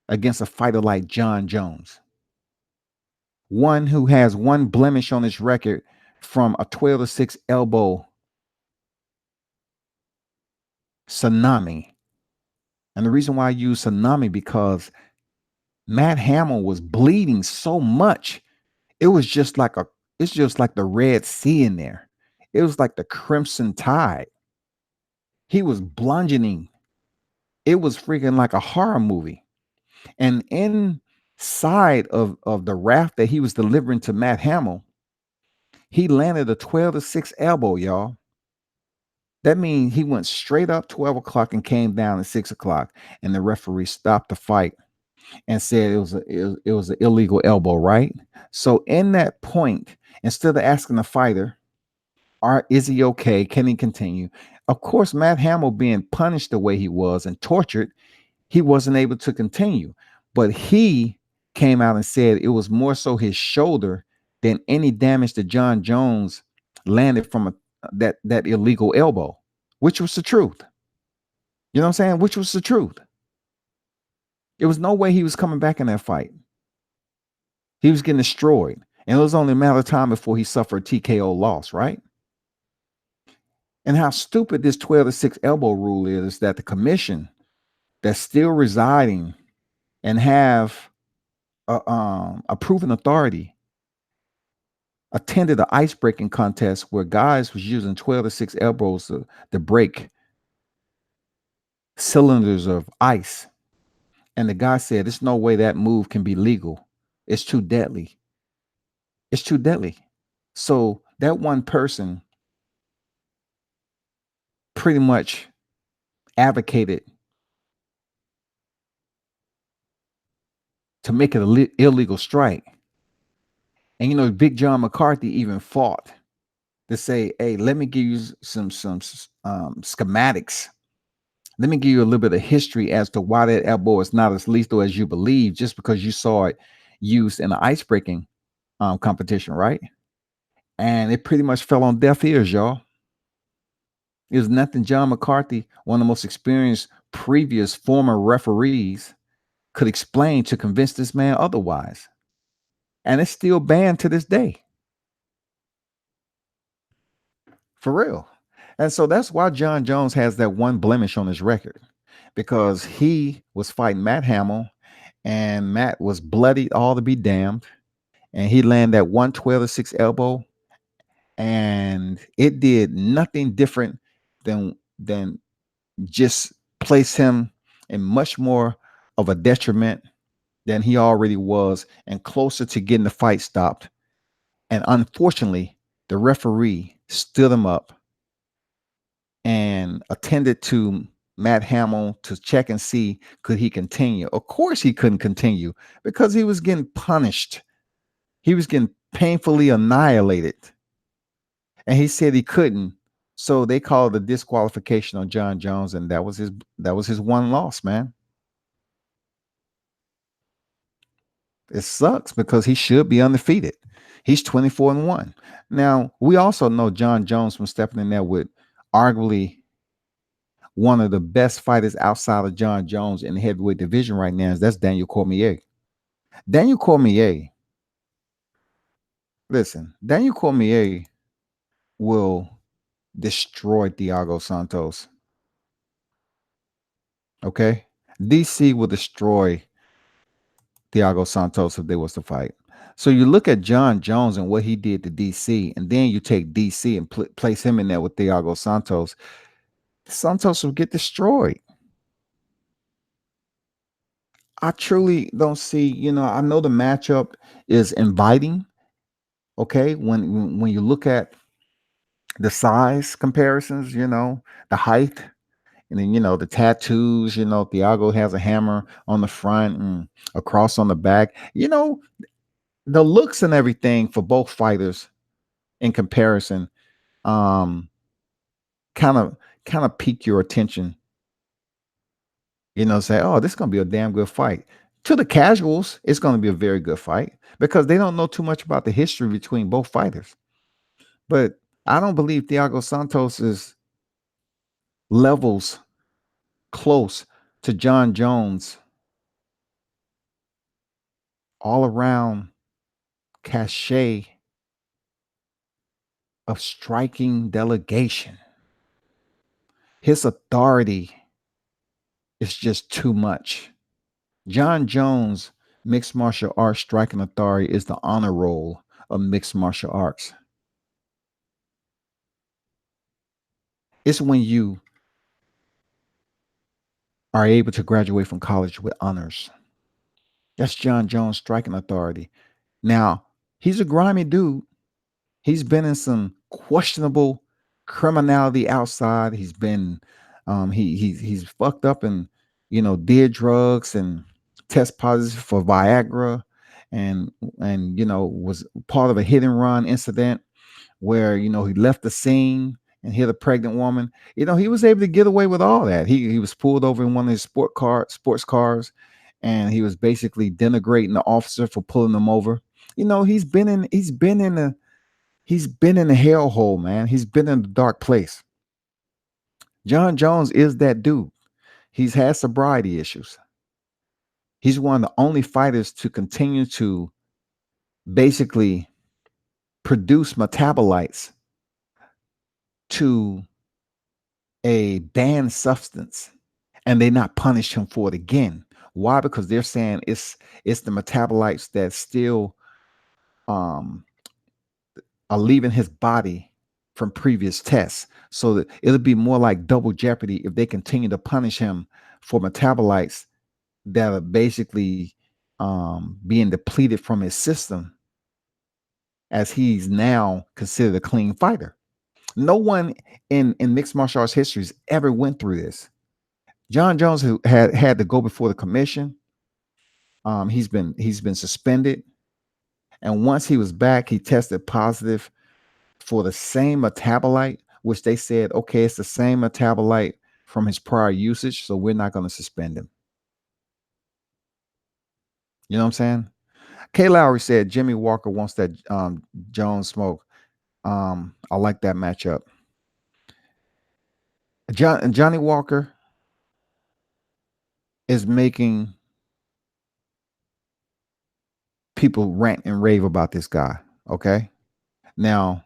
against a fighter like Jon Jones? One who has one blemish on his record from a 12-6 elbow tsunami. And the reason why I use tsunami, because Matt Hamill was bleeding so much. It's just like the Red Sea in there. It was like the Crimson Tide. He was bludgeoning. It was freaking like a horror movie. And inside of the raft that he was delivering to Matt Hamill, He landed a 12-6 elbow, y'all. That means he went straight up 12 o'clock and came down at 6 o'clock. And the referee stopped the fight and said it was an illegal elbow, right? So in that point, instead of asking the fighter, is he okay? Can he continue? Of course, Matt Hamill being punished the way he was and tortured, he wasn't able to continue. But he came out and said it was more so his shoulder than any damage that John Jones landed from that illegal elbow, which was the truth. You know what I'm saying? Which was the truth. There was no way he was coming back in that fight. He was getting destroyed. And it was only a matter of time before he suffered a TKO loss, right? And how stupid this 12-6 elbow rule is that the commission that's still residing and have a proven authority attended an ice breaking contest where guys was using 12-6 elbows to break cylinders of ice. And the guy said, there's no way that move can be legal. It's too deadly. It's too deadly. So that one person pretty much advocated to make it an illegal strike. And Big John McCarthy even fought to say, hey, let me give you some schematics. Let me give you a little bit of history as to why that elbow is not as lethal as you believe, just because you saw it used in an ice breaking competition, right? And it pretty much fell on deaf ears, y'all. It was nothing John McCarthy, one of the most experienced previous former referees, could explain to convince this man otherwise. And it's still banned to this day. For real. And so that's why John Jones has that one blemish on his record, because he was fighting Matt Hamill and Matt was bloodied all to be damned. And he landed that 112-6 elbow, and it did nothing different than just place him in much more of a detriment than he already was and closer to getting the fight stopped. And unfortunately, the referee stood him up and attended to Matt Hamill to check and see could he continue. Of course he couldn't continue because he was getting punished. He was getting painfully annihilated. And he said he couldn't. So they called a disqualification on John Jones, and that was his one loss, man. It sucks because he should be undefeated. He's 24-1. Now, we also know John Jones from stepping in there with arguably one of the best fighters outside of John Jones in the heavyweight division right now. That's Daniel Cormier. Daniel Cormier, listen, Daniel Cormier will destroy Thiago Santos. Okay? DC will destroy Thiago Santos if they was to fight. So you look at John Jones and what he did to DC, and then you take DC and place him in there with Thiago Santos. Santos will get destroyed. I truly don't see, I know the matchup is inviting. Okay, when you look at the size comparisons, the height, and then the tattoos. Thiago has a hammer on the front and a cross on the back. The looks and everything for both fighters in comparison, kind of pique your attention. Say, oh, this is gonna be a damn good fight. To the casuals, it's gonna be a very good fight because they don't know too much about the history between both fighters. But I don't believe Thiago Santos is levels close to John Jones all around cachet of striking delegation. His authority is just too much. John Jones' mixed martial arts striking authority is the honor roll of mixed martial arts. It's when you are able to graduate from college with honors. That's John Jones' striking authority. Now, he's a grimy dude. He's been in some questionable criminality outside. He's been he's fucked up and did drugs and test positive for Viagra and was part of a hit and run incident where he left the scene and hit a pregnant woman. He was able to get away with all that. He was pulled over in one of his sports cars, and he was basically denigrating the officer for pulling him over. He's been in a hellhole, man. He's been in a dark place. John Jones is that dude. He's had sobriety issues. He's one of the only fighters to continue to basically produce metabolites to a banned substance, and they not punish him for it again. Why? Because they're saying it's the metabolites that still um are leaving his body from previous tests. So that it'll be more like double jeopardy if they continue to punish him for metabolites that are basically being depleted from his system, as he's now considered a clean fighter. No one in mixed martial arts history has ever went through this. John Jones had to go before the commission. He's been suspended, and once he was back, he tested positive for the same metabolite, which they said, okay, it's the same metabolite from his prior usage, so we're not going to suspend him. You know what I'm saying? Kay Lowry said Jimmy Walker wants that Jones smoke. I like that matchup. Johnny Walker is making people rant and rave about this guy. Okay. Now,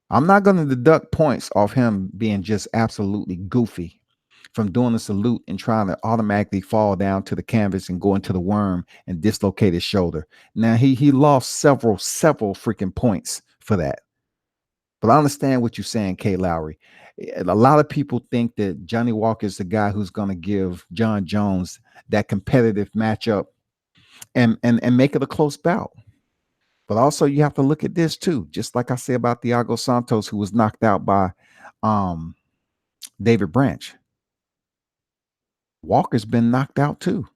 I'm not going to deduct points off him being just absolutely goofy from doing the salute and trying to automatically fall down to the canvas and go into the worm and dislocate his shoulder. Now he lost several freaking points for that. But I understand what you're saying, Kay Lowry. A lot of people think that Johnny Walker is the guy who's going to give John Jones that competitive matchup and make it a close bout. But also you have to look at this too, just like I say about Thiago Santos, who was knocked out by David Branch. Walker's been knocked out too.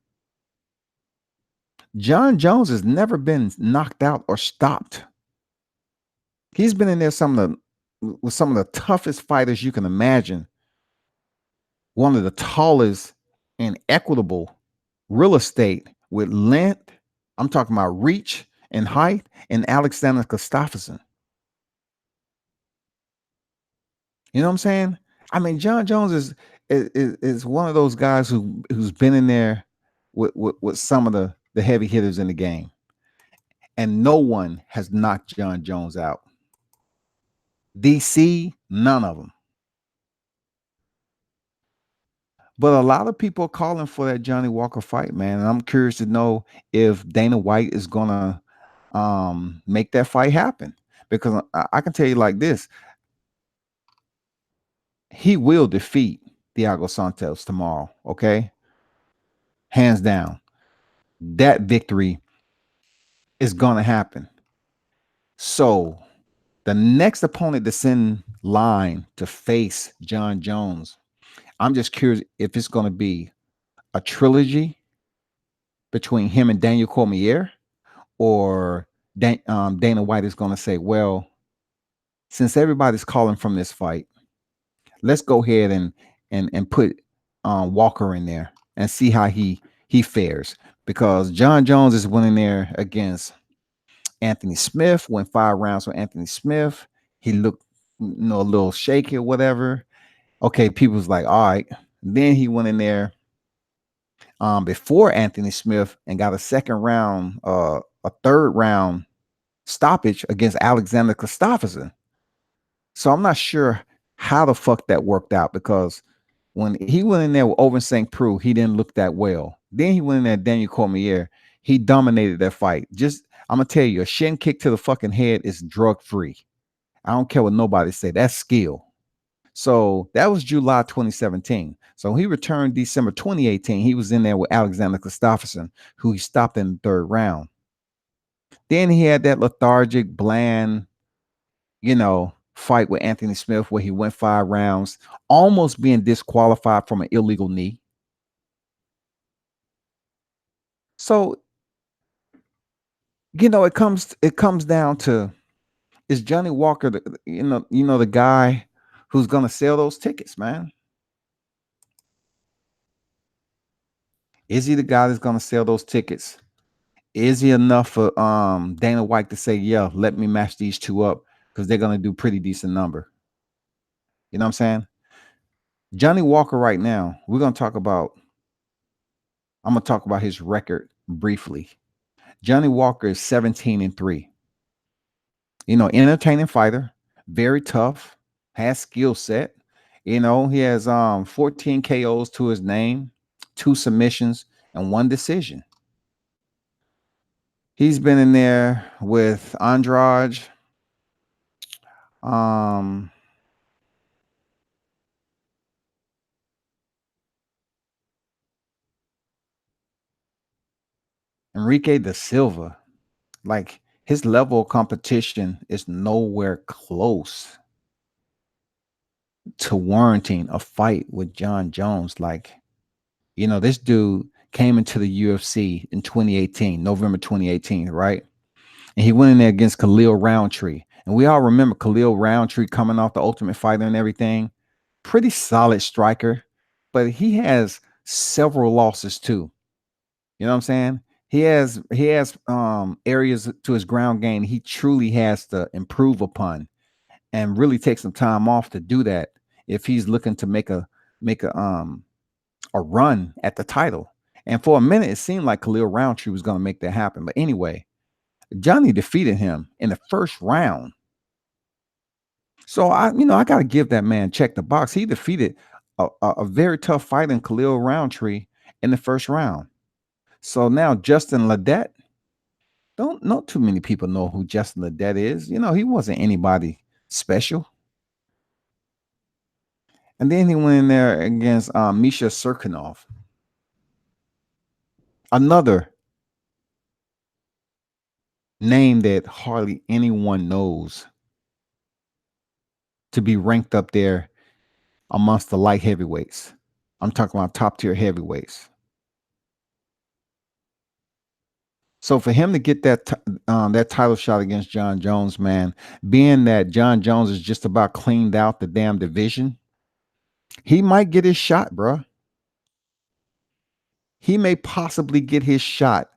John Jones has never been knocked out or stopped. He's been in there with some of the toughest fighters you can imagine. One of the tallest and equitable real estate with length. I'm talking about reach and height, and Alexander Gustafsson. You know what I'm saying? I mean, John Jones is one of those guys who's been in there with some of the heavy hitters in the game, and no one has knocked John Jones out. DC, none of them. But a lot of people are calling for that Johnny Walker fight, man. And I'm curious to know if Dana White is gonna make that fight happen. Because I can tell you like this: he will defeat Thiago Santos tomorrow. Okay, hands down, that victory is gonna happen. So the next opponent that's in line to face John Jones, I'm just curious if it's gonna be a trilogy between him and Daniel Cormier, or Dana White is going to say, well, since everybody's calling from this fight, let's go ahead and put Walker in there and see how he fares, because John Jones is winning there against Anthony Smith, went 5 rounds with Anthony Smith. He looked a little shaky or whatever. Okay, people was like, all right. Then he went in there before Anthony Smith and got a third round stoppage against Alexander Gustafsson. So I'm not sure how the fuck that worked out, because when he went in there with Owen St. Preux, he didn't look that well. Then he went in there with Daniel Cormier. He dominated that fight. Just, I'm going to tell you, a shin kick to the fucking head is drug free. I don't care what nobody say. That's skill. So that was July 2017. So he returned December 2018. He was in there with Alexander Gustafsson, who he stopped in the third round. Then he had that lethargic, bland fight with Anthony Smith where he went 5 rounds, almost being disqualified from an illegal knee. So, it comes down to, is Johnny Walker the guy who's gonna sell those tickets, man? Is he the guy that's gonna sell those tickets? Is he enough for Dana White to say, yeah, let me match these two up because they're gonna do pretty decent number? You know what I'm saying? Johnny Walker right now, I'm gonna talk about his record briefly. Johnny Walker is 17-3. Entertaining fighter, very tough, has skill set. He has 14 KOs to his name, 2 submissions, and 1 decision. He's been in there with Andrade, um, Enrique da Silva. Like, his level of competition is nowhere close to warranting a fight with John Jones. Like, this dude came into the UFC in 2018, November 2018, right? And he went in there against Khalil Roundtree. And we all remember Khalil Roundtree coming off the Ultimate Fighter and everything. Pretty solid striker, but he has several losses too. You know what I'm saying? He has areas to his ground game he truly has to improve upon and really take some time off to do that if he's looking to make a run at the title. And for a minute, it seemed like Khalil Roundtree was going to make that happen. But anyway, Johnny defeated him in the first round. So I got to give that man check the box. He defeated a very tough fight in Khalil Roundtree in the first round. So now Justin Ledet, don't not too many people know who Justin Ledet is. He wasn't anybody special. And then he went in there against Misha Serkinov, another name that hardly anyone knows, to be ranked up there amongst the light heavyweights. I'm talking about top tier heavyweights. So for him to get that title shot against John Jones, man, being that John Jones is just about cleaned out the damn division, he might get his shot, bro. He may possibly get his shot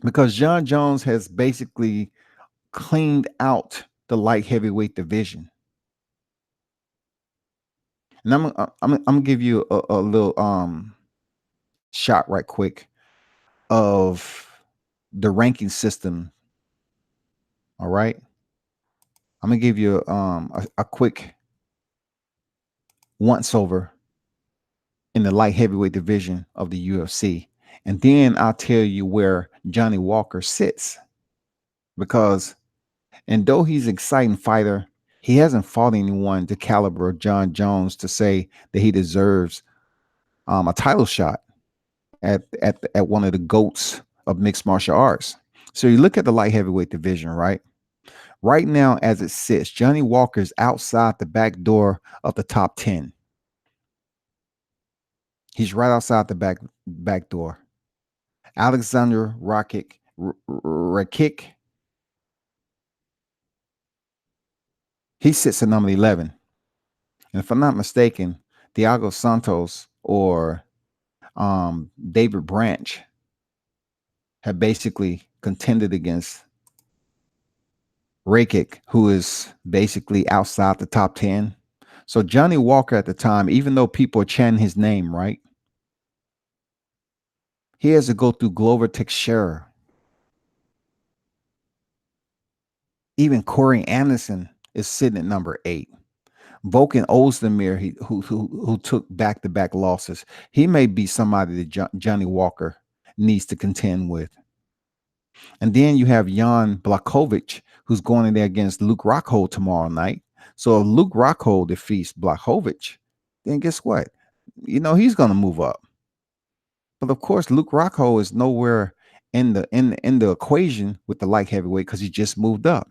because John Jones has basically cleaned out the light heavyweight division. And I'm gonna give you a little shot right quick of the ranking system. All right, I'm gonna give you a quick once over in the light heavyweight division of the UFC, and then I'll tell you where Johnny Walker sits. Because, and though he's an exciting fighter, he hasn't fought anyone the caliber of John Jones to say that he deserves a title shot at one of the GOATs of mixed martial arts. So you look at the light heavyweight division, right? Right now, as it sits, Johnny Walker is outside the back door of the top 10. He's right outside the back door. Alexander Rakic, he sits at number 11. And if I'm not mistaken, Thiago Santos or David Branch have basically contended against Rakic, who is basically outside the top 10. So Johnny Walker at the time, even though people are chanting his name, right? He has to go through Glover Teixeira. Even Corey Anderson is sitting at number 8. Volkan Ozdemir, who took back-to-back losses, he may be somebody that Johnny Walker needs to contend with. And then you have Jan Blachowics, who's going in there against Luke Rockhold tomorrow night. So if Luke Rockhold defeats Blachowics, then guess what? He's going to move up. But of course, Luke Rockhold is nowhere in the equation with the light heavyweight because he just moved up.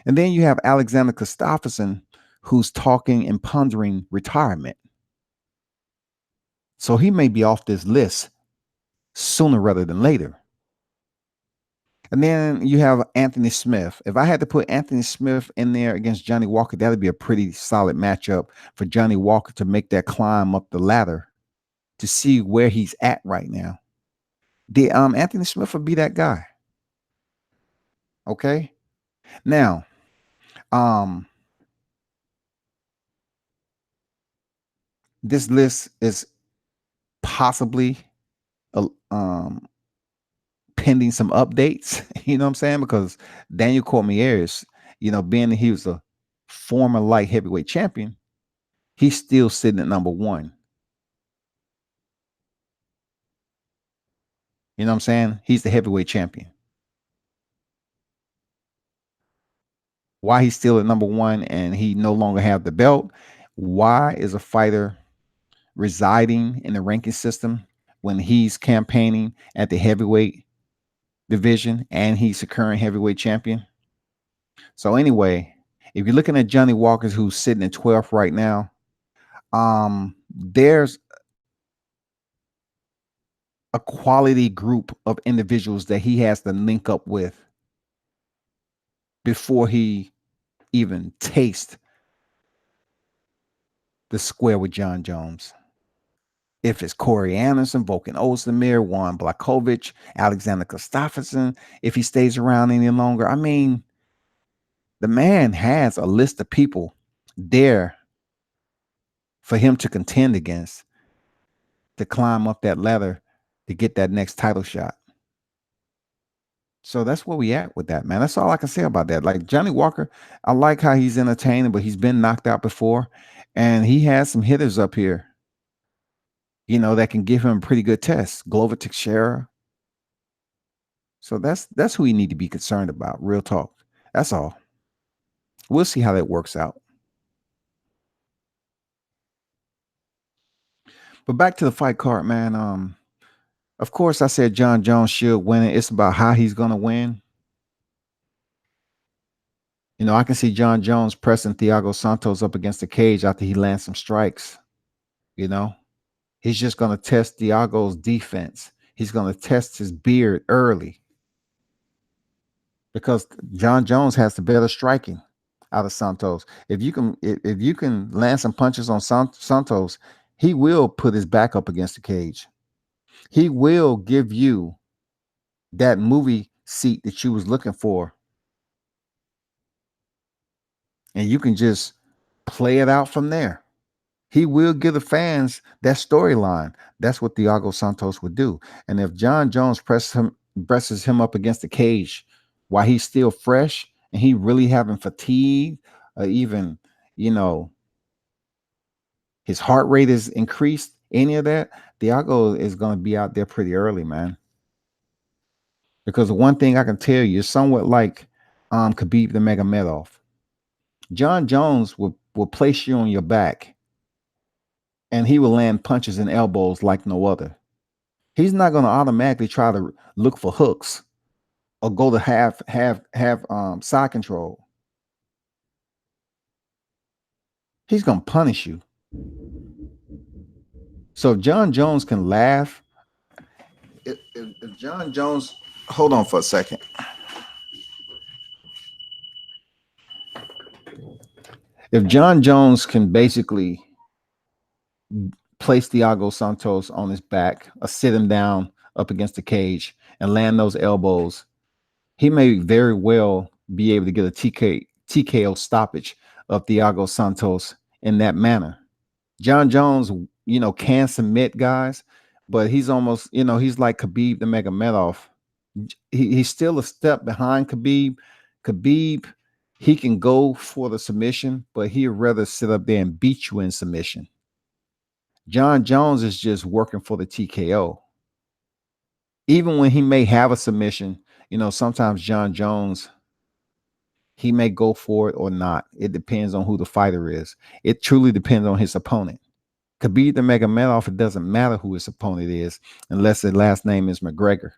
And then you have Alexander Gustafsson, who's talking and pondering retirement. So he may be off this list sooner rather than later. And then you have Anthony Smith. If I had to put Anthony Smith in there against Johnny Walker, that'd be a pretty solid matchup for Johnny Walker to make that climb up the ladder to see where he's at right now. The Anthony Smith would be that guy. Okay. Now, this list is possibly pending some updates. You know what I'm saying? Because Daniel Cormier's, being that he was a former light heavyweight champion, he's still sitting at number one. You know what I'm saying? He's the heavyweight champion. Why he's still at number one and he no longer have the belt? Why is a fighter residing in the ranking system when he's campaigning at the heavyweight division and he's a current heavyweight champion? So anyway, if you're looking at Johnny Walker, who's sitting at 12th right now, there's a quality group of individuals that he has to link up with before he even tastes the square with John Jones. If it's Corey Anderson, Volkan Ozdemir, Juan Blachowics, Alexander Gustafsson, if he stays around any longer, I mean, the man has a list of people there for him to contend against, to climb up that ladder, to get that next title shot. So that's where we at with that, man. That's all I can say about that. Like Johnny Walker, I like how he's entertaining, but he's been knocked out before, and he has some hitters up here, that can give him a pretty good test. Glover Teixeira. So that's who we need to be concerned about. Real talk. That's all. We'll see how that works out. But back to the fight card, man. Of course, I said John Jones should win it. It's about how he's gonna win. I can see John Jones pressing Thiago Santos up against the cage after he lands some strikes. He's just gonna test Thiago's defense. He's gonna test his beard early because John Jones has the better striking out of Santos. If you can land some punches on Santos, he will put his back up against the cage. He will give you that movie seat that you was looking for. And you can just play it out from there. He will give the fans that storyline. That's what Thiago Santos would do. And if John Jones presses him up against the cage while he's still fresh and he really having fatigue, or even, his heart rate is increased, any of that, Thiago is going to be out there pretty early, man. Because the one thing I can tell you is somewhat like Khabib the Nurmagomedov. John Jones will place you on your back and he will land punches and elbows like no other. He's not going to automatically try to look for hooks or go to have side control. He's going to punish you. So if John Jones can laugh, if John Jones, hold on for a second. If John Jones can basically place Thiago Santos on his back or sit him down up against the cage and land those elbows, he may very well be able to get a TKO stoppage of Thiago Santos in that manner. John Jones, can submit guys, but he's almost, he's like Khabib the Nurmagomedov. He's still a step behind Khabib. Khabib, he can go for the submission, but he'd rather sit up there and beat you in submission. John Jones is just working for the TKO. Even when he may have a submission, sometimes John Jones, he may go for it or not. It depends on who the fighter is. It truly depends on his opponent. Khabib the Nurmagomedov, it doesn't matter who his opponent is unless the last name is McGregor.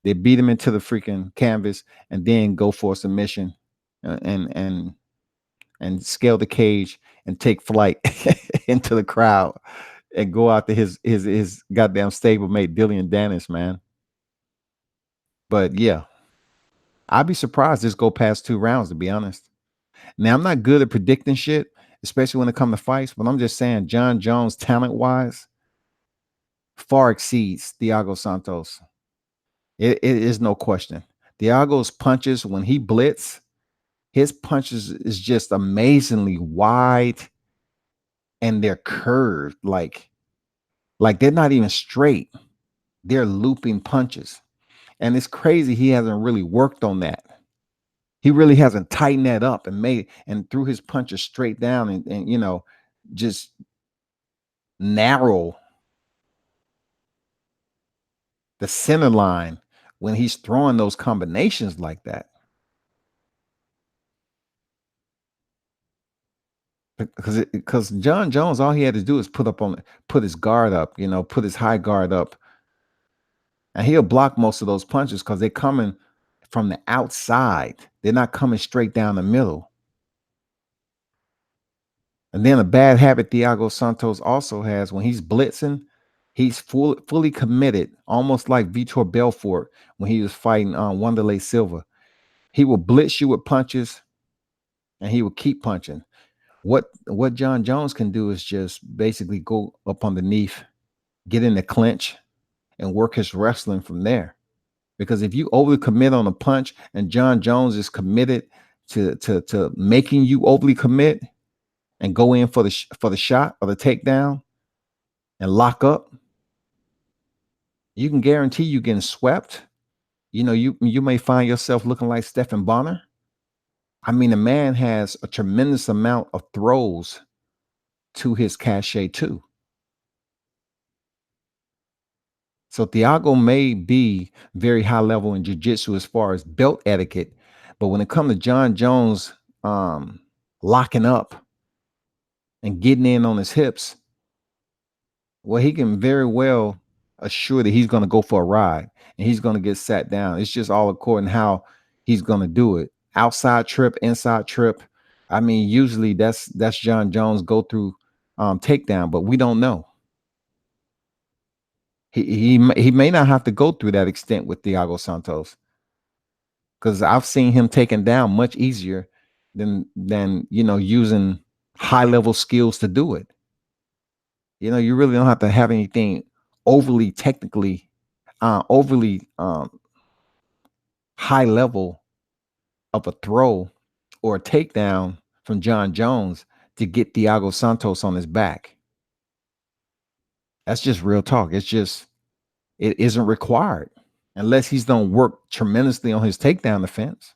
They beat him into the freaking canvas and then go for a submission and and scale the cage and take flight into the crowd and go out to his goddamn stablemate Dillian Dennis, man. But yeah, I'd be surprised this go past 2 rounds, to be honest. Now I'm not good at predicting shit, especially when it comes to fights, but I'm just saying John Jones, talent wise, far exceeds Thiago Santos. It is no question. Thiago's punches when he blitz, his punches is just amazingly wide and they're curved, like they're not even straight. They're looping punches. And it's crazy he hasn't really worked on that. He really hasn't tightened that up and made and threw his punches straight down and just narrow the center line when he's throwing those combinations like that. Because John Jones, all he had to do is put his guard up, put his high guard up, and he'll block most of those punches because they're coming from the outside. They're not coming straight down the middle. And then a bad habit Thiago Santos also has when he's blitzing, he's fully committed, almost like Vitor Belfort when he was fighting Wanderlei Silva. He will blitz you with punches, and he will keep punching. What John Jones can do is just basically go up underneath, get in the clinch, and work his wrestling from there. Because if you overly commit on a punch, and John Jones is committed to making you overly commit and go in for the shot or the takedown and lock up, you can guarantee you getting swept. You may find yourself looking like Stephen Bonner. I mean, the man has a tremendous amount of throws to his cachet too. So Thiago may be very high level in jiu-jitsu as far as belt etiquette, but when it comes to John Jones locking up and getting in on his hips, well, he can very well assure that he's going to go for a ride and he's going to get sat down. It's just all according to how he's going to do it. Outside trip, inside trip. I mean, usually that's John Jones go through takedown, but we don't know. He may not have to go through that extent with Thiago Santos, because I've seen him taken down much easier than using high level skills to do it. You really don't have to have anything overly technically, overly high level of a throw or a takedown from John Jones to get Thiago Santos on his back. That's just real talk. It isn't required unless he's done work tremendously on his takedown defense.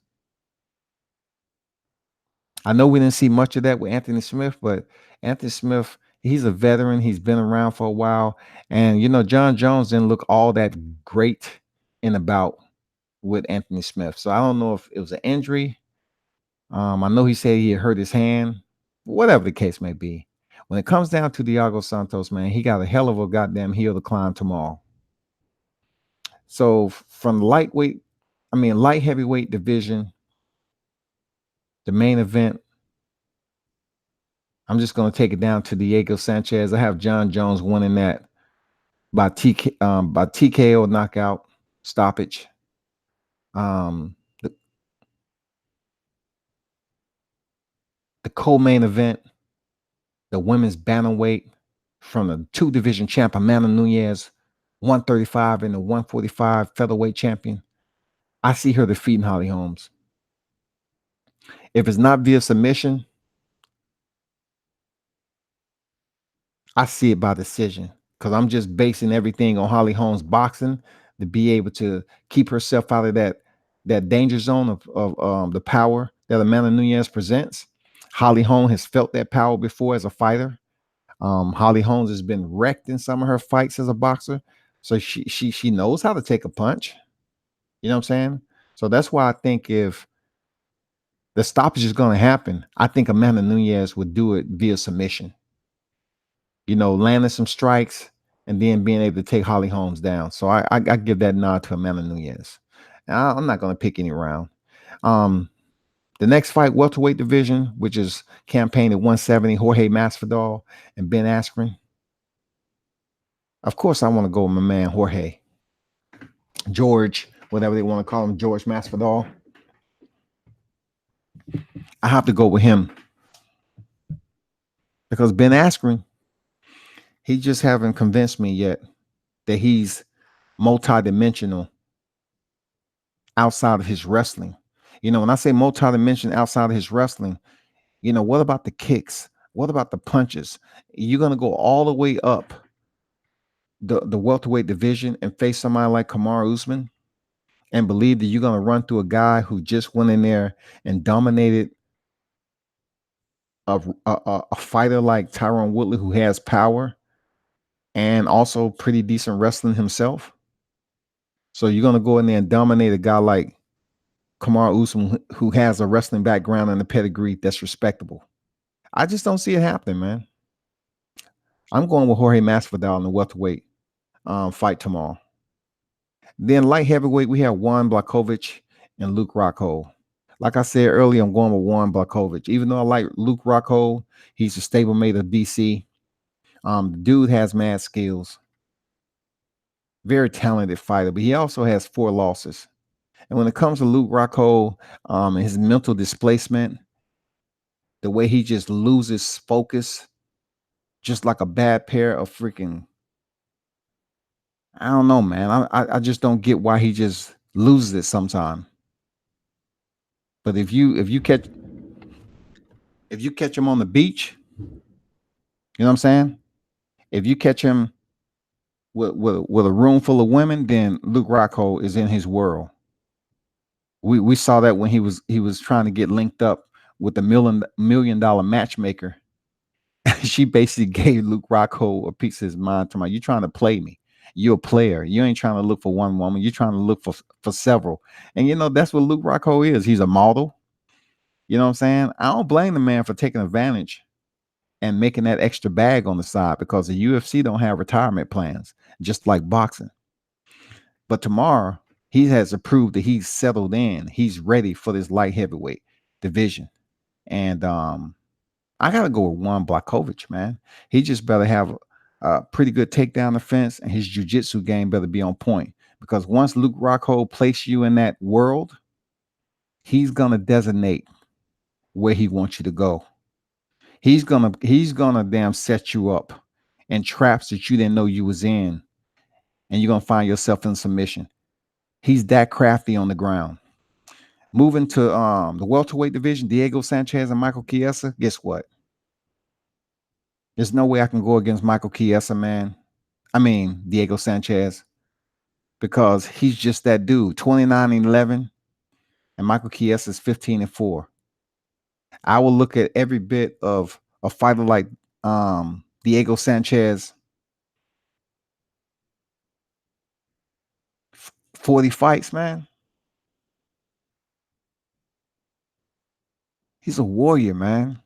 I know we didn't see much of that with Anthony Smith, but Anthony Smith, he's a veteran. He's been around for a while. And, John Jones didn't look all that great in a bout with Anthony Smith. So I don't know if it was an injury. I know he said he had hurt his hand, whatever the case may be. When it comes down to Thiago Santos, man, he got a hell of a goddamn hill to climb tomorrow. So from light heavyweight division, the main event, I'm just going to take it down to Diego Sanchez. I have John Jones winning that by TKO knockout stoppage. The co-main event, the women's bantamweight from the 2-division champ Amanda Nunes, 135 and the 145 featherweight champion. I see her defeating Holly Holmes. If it's not via submission, I see it by decision, because I'm just basing everything on Holly Holmes boxing to be able to keep herself out of that danger zone of the power that Amanda Nunes presents. Holly Holmes has felt that power before as a fighter. Holly Holmes has been wrecked in some of her fights as a boxer, so she knows how to take a punch. You know what I'm saying? So that's why I think if the stoppage is going to happen, I think Amanda Nunes would do it via submission. Landing some strikes and then being able to take Holly Holmes down. So I give that nod to Amanda Nunes. I'm not going to pick any round. The next fight, welterweight division, which is campaign at 170, Jorge Masvidal and Ben Askren. Of course, I want to go with my man Jorge. George, whatever they want to call him, George Masvidal. I have to go with him because Ben Askren, he just haven't convinced me yet that he's multidimensional outside of his wrestling. When I say multidimensional outside of his wrestling, what about the kicks? What about the punches? You're gonna go all the way up the welterweight division and face somebody like Kamaru Usman and believe that you're gonna run through a guy who just went in there and dominated a fighter like Tyron Woodley, who has power and also pretty decent wrestling himself. So you're gonna go in there and dominate a guy like Kamaru Usman, who has a wrestling background and a pedigree that's respectable. I just don't see it happening, man. I'm going with Jorge Masvidal in the welterweight fight tomorrow. Then light heavyweight, we have Juan Blachowics and Luke Rockhold. Like I said earlier, I'm going with Juan Blachowics. Even though I like Luke Rockhold, he's a stablemate of DC. The dude has mad skills. Very talented fighter, but he also has 4 losses. And when it comes to Luke Rockhold, his mental displacement, the way he just loses focus, just like a bad pair of freaking, I don't know, man. I just don't get why he just loses it sometime. But if you catch him on the beach, you know what I'm saying? If you catch him with a room full of women, then Luke Rockhold is in his world. We saw that when he was trying to get linked up with the million dollar matchmaker. She basically gave Luke Rockhold a piece of his mind. To my, you trying to play me? You're a player. You ain't trying to look for one woman. You're trying to look for several. And that's what Luke Rockhold is. He's a model. You know what I'm saying? I don't blame the man for taking advantage and making that extra bag on the side, because the UFC don't have retirement plans, just like boxing. But tomorrow, he has to prove that he's settled in. He's ready for this light heavyweight division. And I gotta go with Juan Blachowics, man. He just better have a pretty good takedown defense, and his jiu-jitsu game better be on point. Because once Luke Rockhold places you in that world, he's gonna designate where he wants you to go. He's gonna damn set you up in traps that you didn't know you was in, and you're gonna find yourself in submission. He's that crafty on the ground. Moving to the welterweight division, Diego Sanchez and Michael Chiesa. Guess what? There's no way I can go against Michael Chiesa, man. I mean, Diego Sanchez, because he's just that dude. 29-11, and Michael Chiesa is 15-4. I will look at every bit of a fighter like Diego Sanchez, 40 fights, man. He's a warrior, man.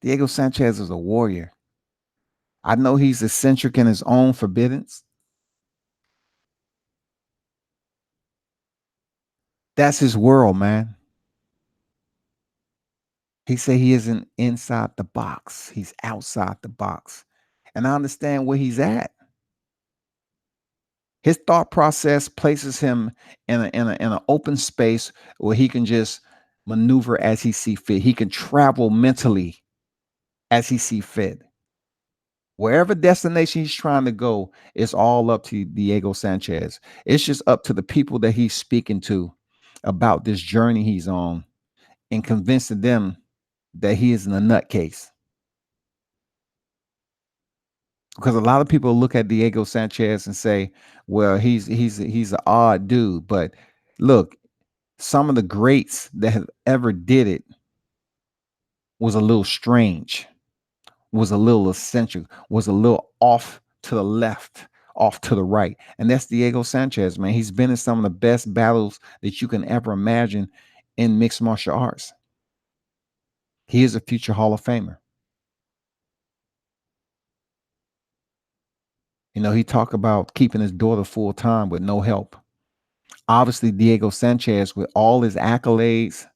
Diego Sanchez is a warrior. I know he's eccentric in his own forbiddance. That's his world, man. He said he isn't inside the box. He's outside the box. And I understand where he's at. His thought process places him in an open space where he can just maneuver as he see fit. He can travel mentally as he see fit. Wherever destination he's trying to go, it's all up to Diego Sanchez. It's just up to the people that he's speaking to about this journey he's on and convincing them that he isn't a nutcase. Because a lot of people look at Diego Sanchez and say, well, he's an odd dude. But look, some of the greats that have ever did it was a little strange, was a little eccentric, was a little off to the left, off to the right. And that's Diego Sanchez, man. He's been in some of the best battles that you can ever imagine in mixed martial arts. He is a future Hall of Famer. He talked about keeping his daughter full time with no help. Obviously, Diego Sanchez, with all his accolades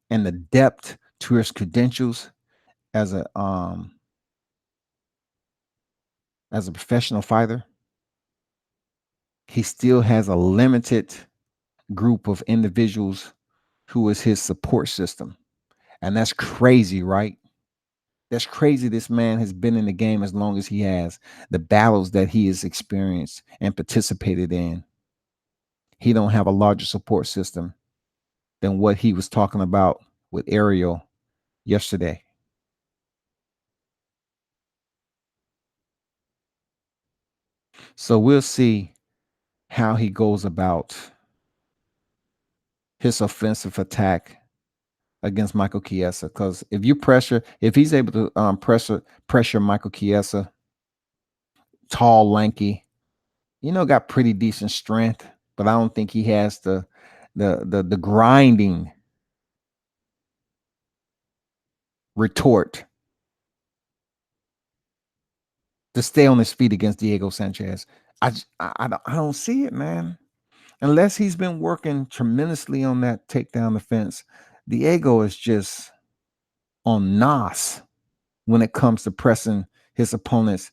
and the depth to his credentials as a professional fighter, he still has a limited group of individuals who is his support system. And that's crazy, right? That's crazy. This man has been in the game as long as he has. The battles that he has experienced and participated in, he don't have a larger support system than what he was talking about with Ariel yesterday. So we'll see how he goes about his offensive attack against Michael Chiesa. Because if he's able to pressure Michael Chiesa, tall, lanky, got pretty decent strength, but I don't think he has the grinding retort to stay on his feet against Diego Sanchez. I don't see it, man. Unless he's been working tremendously on that takedown defense, Diego is just on NOS when it comes to pressing his opponents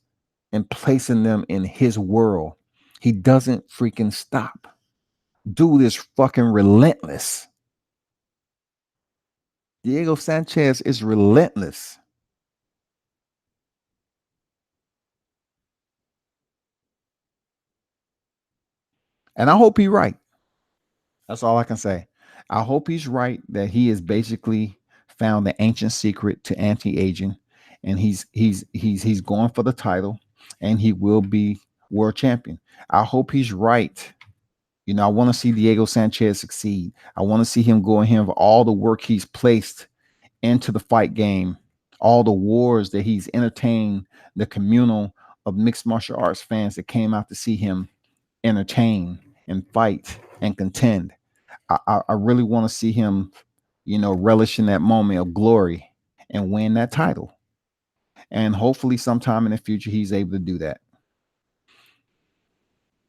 and placing them in his world. He doesn't freaking stop. Dude is fucking relentless. Diego Sanchez is relentless. And I hope he's right. That's all I can say. I hope he's right that he has basically found the ancient secret to anti-aging, and he's going for the title, and he will be world champion. I hope he's right. I want to see Diego Sanchez succeed. I want to see him go in here for all the work he's placed into the fight game, all the wars that he's entertained the communal of mixed martial arts fans that came out to see him entertain and fight and contend. I really want to see him, relish in that moment of glory and win that title. And hopefully sometime in the future, he's able to do that.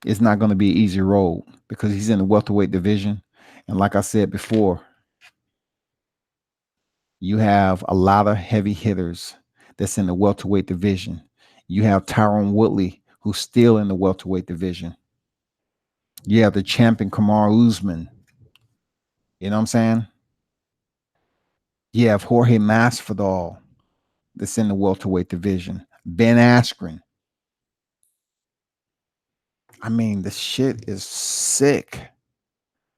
It's not going to be an easy road because he's in the welterweight division. And like I said before, you have a lot of heavy hitters that's in the welterweight division. You have Tyron Woodley, who's still in the welterweight division. You have the champion Kamaru Usman. You know what I'm saying? You have Jorge Masvidal that's in the welterweight division. Ben Askren. I mean, the shit is sick.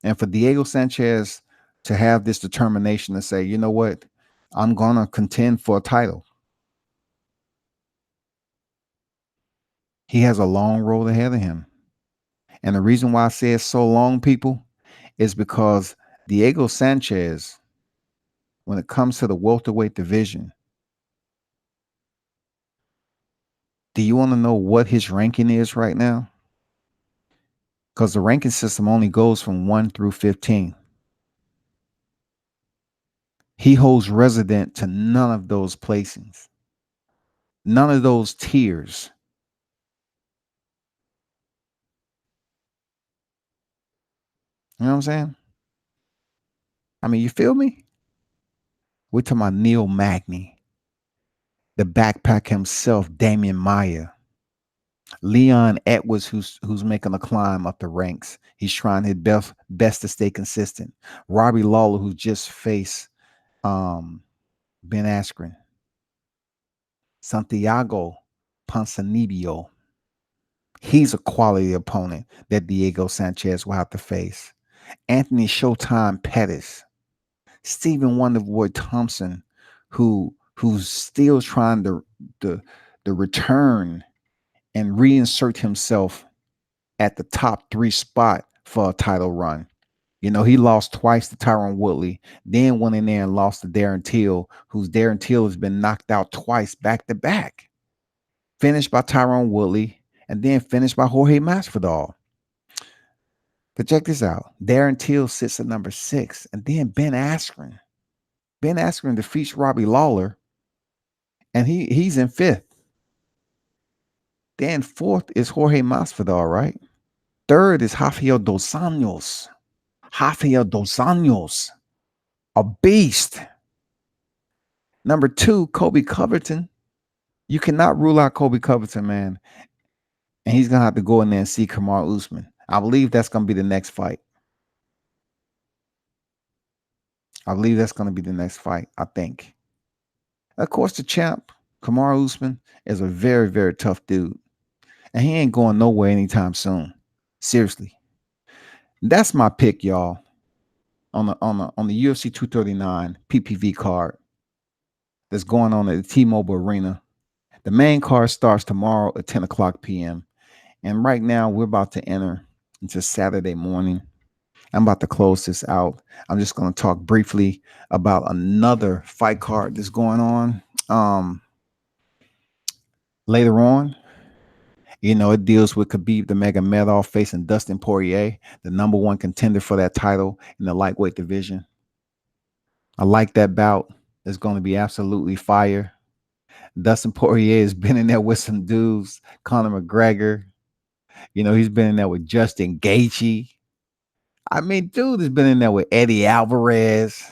And for Diego Sanchez to have this determination to say, you know what, I'm going to contend for a title. He has a long road ahead of him. And the reason why I say it's so long, people, is because Diego Sanchez, when it comes to the welterweight division, do you want to know what his ranking is right now? Because the ranking system only goes from 1 through 15. He holds resident to none of those placings, none of those tiers. You know what I'm saying? I mean, you feel me? We're talking about Neil Magny, the backpack himself, Damian Maya, Leon Edwards, who's making a climb up the ranks. He's trying his best to stay consistent. Robbie Lawler, who just faced Ben Askren. Santiago Ponzinibbio. He's a quality opponent that Diego Sanchez will have to face. Anthony Showtime Pettis. Stephen Wonderboy Thompson, who's still trying to return and reinsert himself at the top 3 spot for a title run. He lost twice to Tyron Woodley, then went in there and lost to Darren Till, who's Darren Till has been knocked out twice back to back. Finished by Tyron Woodley, and then finished by Jorge Masvidal. But check this out. Darren Till sits at number 6, and then Ben Askren. Ben Askren defeats Robbie Lawler, and he's in 5th. Then 4th is Jorge Masvidal, right? 3rd is Rafael Dos Anjos. Rafael Dos Anjos. a beast. Number two, Kobe Covington. You cannot rule out Kobe Covington, man. And he's gonna have to go in there and see Kamaru Usman. I believe that's gonna be the next fight. I believe that's gonna be the next fight. I think. Of course, the champ, Kamaru Usman, is a very, very tough dude. And he ain't going nowhere anytime soon. Seriously. That's my pick, y'all. On the UFC 239 PPV card that's going on at the T-Mobile Arena. The main card starts tomorrow at 10 o'clock p.m. And right now we're about to enter into Saturday morning. I'm about to close this out. I'm just going to talk briefly about another fight card that's going on later on. You know, it deals with Khabib the Nurmagomedov facing Dustin Poirier, the number one contender for that title in the lightweight division. I like that bout. It's going to be absolutely fire. Dustin Poirier has been in there with some dudes, Conor McGregor. You know, he's been in there with Justin Gaethje. I mean, dude has been in there with Eddie Alvarez.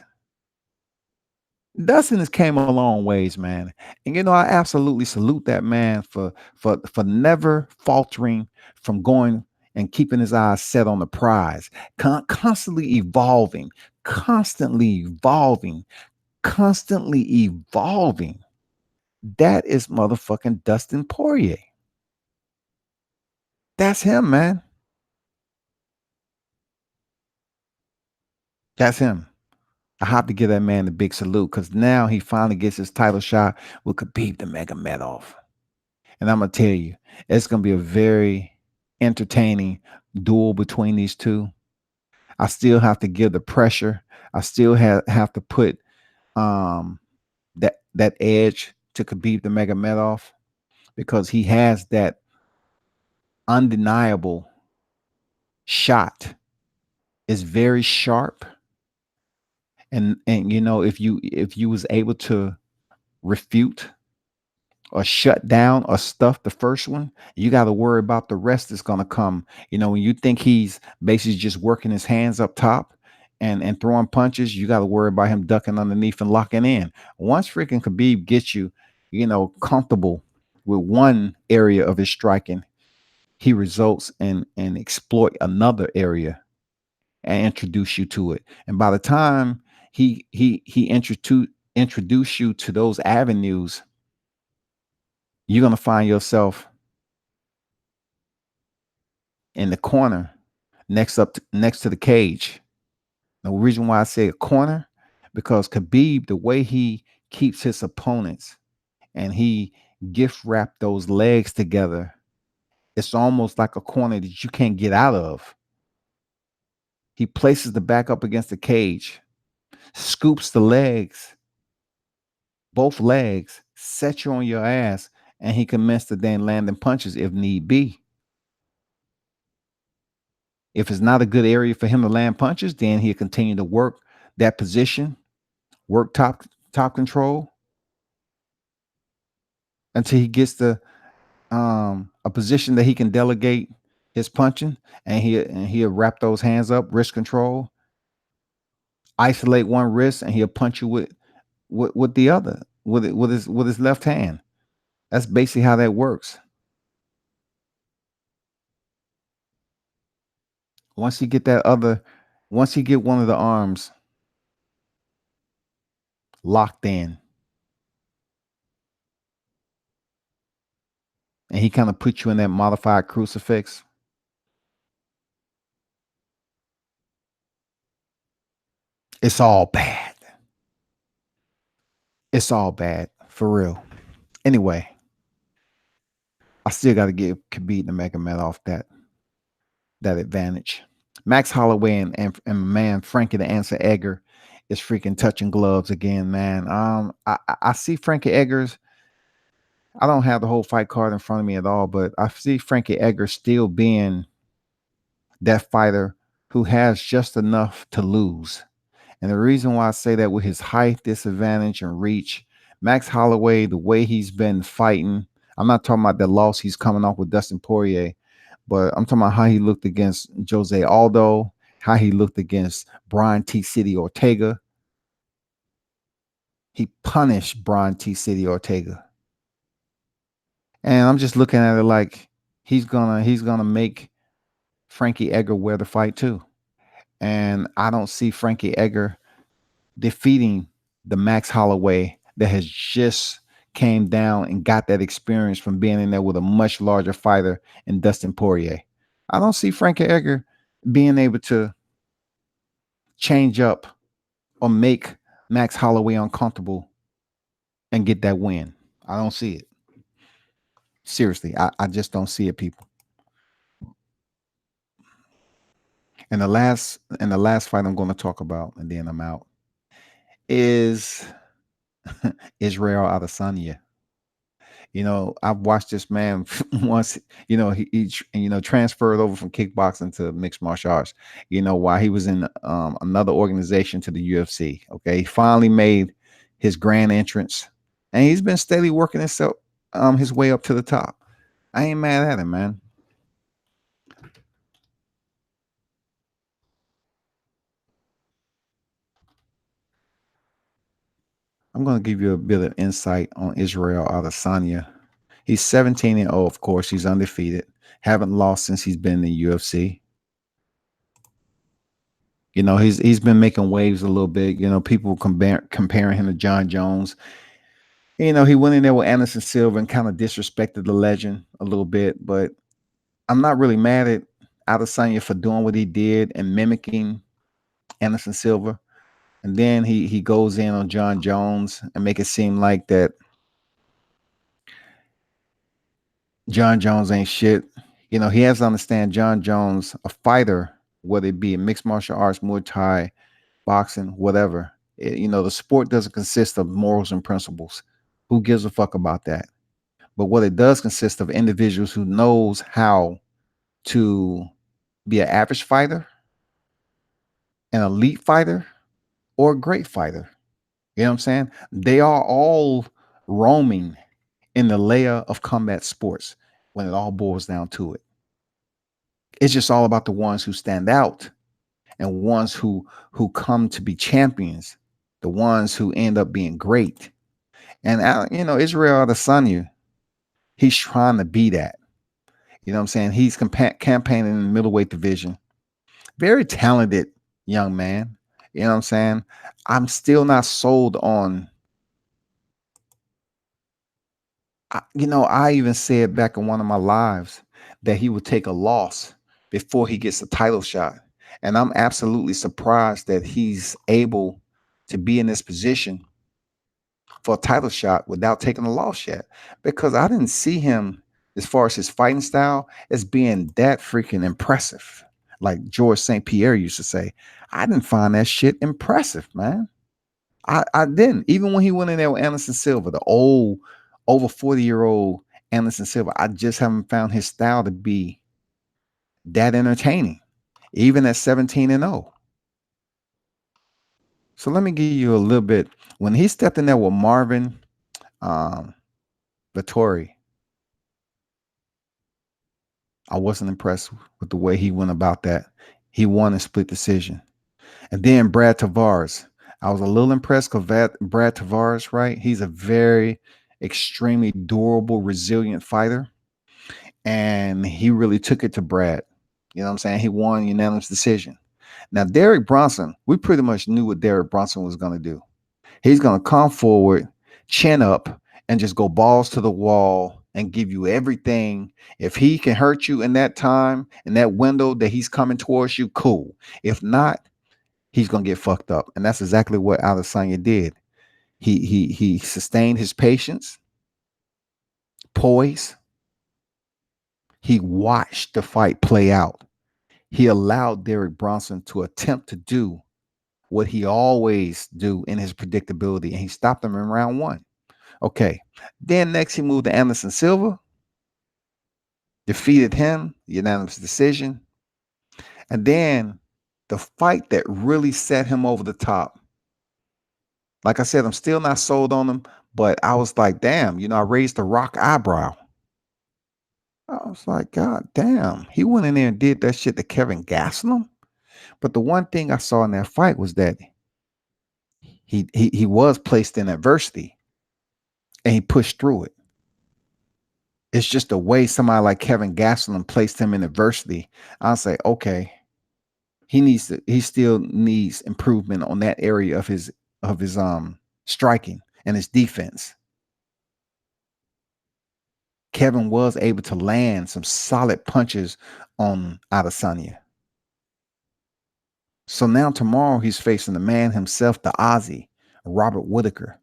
Dustin has came a long ways, man. And you know, I absolutely salute that man for never faltering from going and keeping his eyes set on the prize, constantly evolving, constantly evolving, constantly evolving. That is motherfucking Dustin Poirier. That's him, man. That's him. I have to give that man a big salute because now he finally gets his title shot with Khabib the Nurmagomedov. And I'm gonna tell you, it's gonna be a very entertaining duel between these two. I still have to give the pressure. I still have to put that edge to Khabib the Nurmagomedov because he has that undeniable shot. It's very sharp. And you know, if you was able to refute or shut down or stuff the first one, you got to worry about the rest that's going to come. You know, when you think he's basically just working his hands up top and throwing punches, you got to worry about him ducking underneath and locking in. Once freaking Khabib gets you, you know, comfortable with one area of his striking, he results and exploit another area and introduce you to it. And by the time he introduce you to those avenues, you're going to find yourself in the corner next to the cage. The reason why I say a corner, because Khabib, the way he keeps his opponents and he gift wrap those legs together, it's almost like a corner that you can't get out of. He places the back up against the cage, scoops the legs, both legs, set you on your ass, and he commenced to then landing punches if need be. If it's not a good area for him to land punches, then he'll continue to work that position, work top control until he gets to a position that he can delegate his punching, and he'll wrap those hands up, wrist control, isolate one wrist, and he'll punch you with the other, with his left hand. That's basically how that works. Once he get one of the arms locked in, and he kind of puts you in that modified crucifix, it's all bad. It's all bad for real. Anyway, I still got to give Khabib Nurmagomedov that advantage. Max Holloway and man Frankie the Answer Edgar is freaking touching gloves again, man. I see Frankie Edgar's. I don't have the whole fight card in front of me at all, but I see Frankie Edgar still being that fighter who has just enough to lose. And the reason why I say that, with his height disadvantage and reach, Max Holloway, the way he's been fighting, I'm not talking about the loss he's coming off with Dustin Poirier, but I'm talking about how he looked against Jose Aldo, how he looked against Brian T. City Ortega. He punished Brian T. City Ortega. And I'm just looking at it like he's gonna make Frankie Edgar wear the fight too. And I don't see Frankie Edgar defeating the Max Holloway that has just came down and got that experience from being in there with a much larger fighter in Dustin Poirier. I don't see Frankie Edgar being able to change up or make Max Holloway uncomfortable and get that win. I don't see it. Seriously, I just don't see it, people. And the last fight I'm going to talk about, and then I'm out, is Israel Adesanya. I've watched this man once. He transferred over from kickboxing to mixed martial arts. While he was in another organization to the UFC. Okay, he finally made his grand entrance, and he's been steadily working his way up to the top. I ain't mad at him, man. I'm going to give you a bit of insight on Israel Adesanya. He's 17-0, of course. He's undefeated. Haven't lost since he's been in the UFC. He's been making waves a little bit. People comparing him to John Jones. He went in there with Anderson Silva and kind of disrespected the legend a little bit. But I'm not really mad at Adesanya for doing what he did and mimicking Anderson Silva. And then he goes in on John Jones and make it seem like that John Jones ain't shit. He has to understand John Jones, a fighter, whether it be in mixed martial arts, Muay Thai, boxing, whatever. The sport doesn't consist of morals and principles. Who gives a fuck about that? But what it does consist of individuals who knows how to be an average fighter, an elite fighter, or a great fighter. You know what I'm saying? They are all roaming in the layer of combat sports when it all boils down to it. It's just all about the ones who stand out and ones who come to be champions, the ones who end up being great. And Israel Adesanya, he's trying to be that. You know what I'm saying? He's campaigning in the middleweight division. Very talented young man. You know what I'm saying? I'm still not sold on. I even said back in one of my lives that he would take a loss before he gets a title shot. And I'm absolutely surprised that he's able to be in this position for a title shot without taking a loss yet. Because I didn't see him, as far as his fighting style, as being that freaking impressive. Like George St. Pierre used to say, I didn't find that shit impressive, man. I didn't. Even when he went in there with Anderson Silva, the old, over 40-year-old Anderson Silva, I just haven't found his style to be that entertaining, even at 17-0. So let me give you a little bit. When he stepped in there with Marvin Vettori, I wasn't impressed with the way he went about that. He won a split decision. And then Brad Tavares. I was a little impressed because Brad Tavares, right? He's a very extremely durable, resilient fighter. And he really took it to Brad. You know what I'm saying? He won unanimous decision. Now, Derek Bronson, we pretty much knew what Derek Bronson was going to do. He's going to come forward, chin up, and just go balls to the wall and give you everything. If he can hurt you in that time, in that window that he's coming towards you, cool. If not, he's going to get fucked up. And that's exactly what Adesanya did. He sustained his patience, poise. He watched the fight play out. He allowed Derek Bronson to attempt to do what he always do in his predictability, and he stopped him in round one. Okay. Then next he moved to Anderson Silva, defeated him, unanimous decision. And then the fight that really set him over the top. Like I said, I'm still not sold on him, but I was like, damn, I raised the rock eyebrow. I was like, God damn, he went in there and did that shit to Kevin Gastelum. But the one thing I saw in that fight was that He was placed in adversity and he pushed through it. It's just the way somebody like Kevin Gastelum placed him in adversity. I'll say, okay, he still needs improvement on that area of his striking and his defense. Kevin was able to land some solid punches on Adesanya. So now tomorrow he's facing the man himself, the Aussie, Robert Whittaker.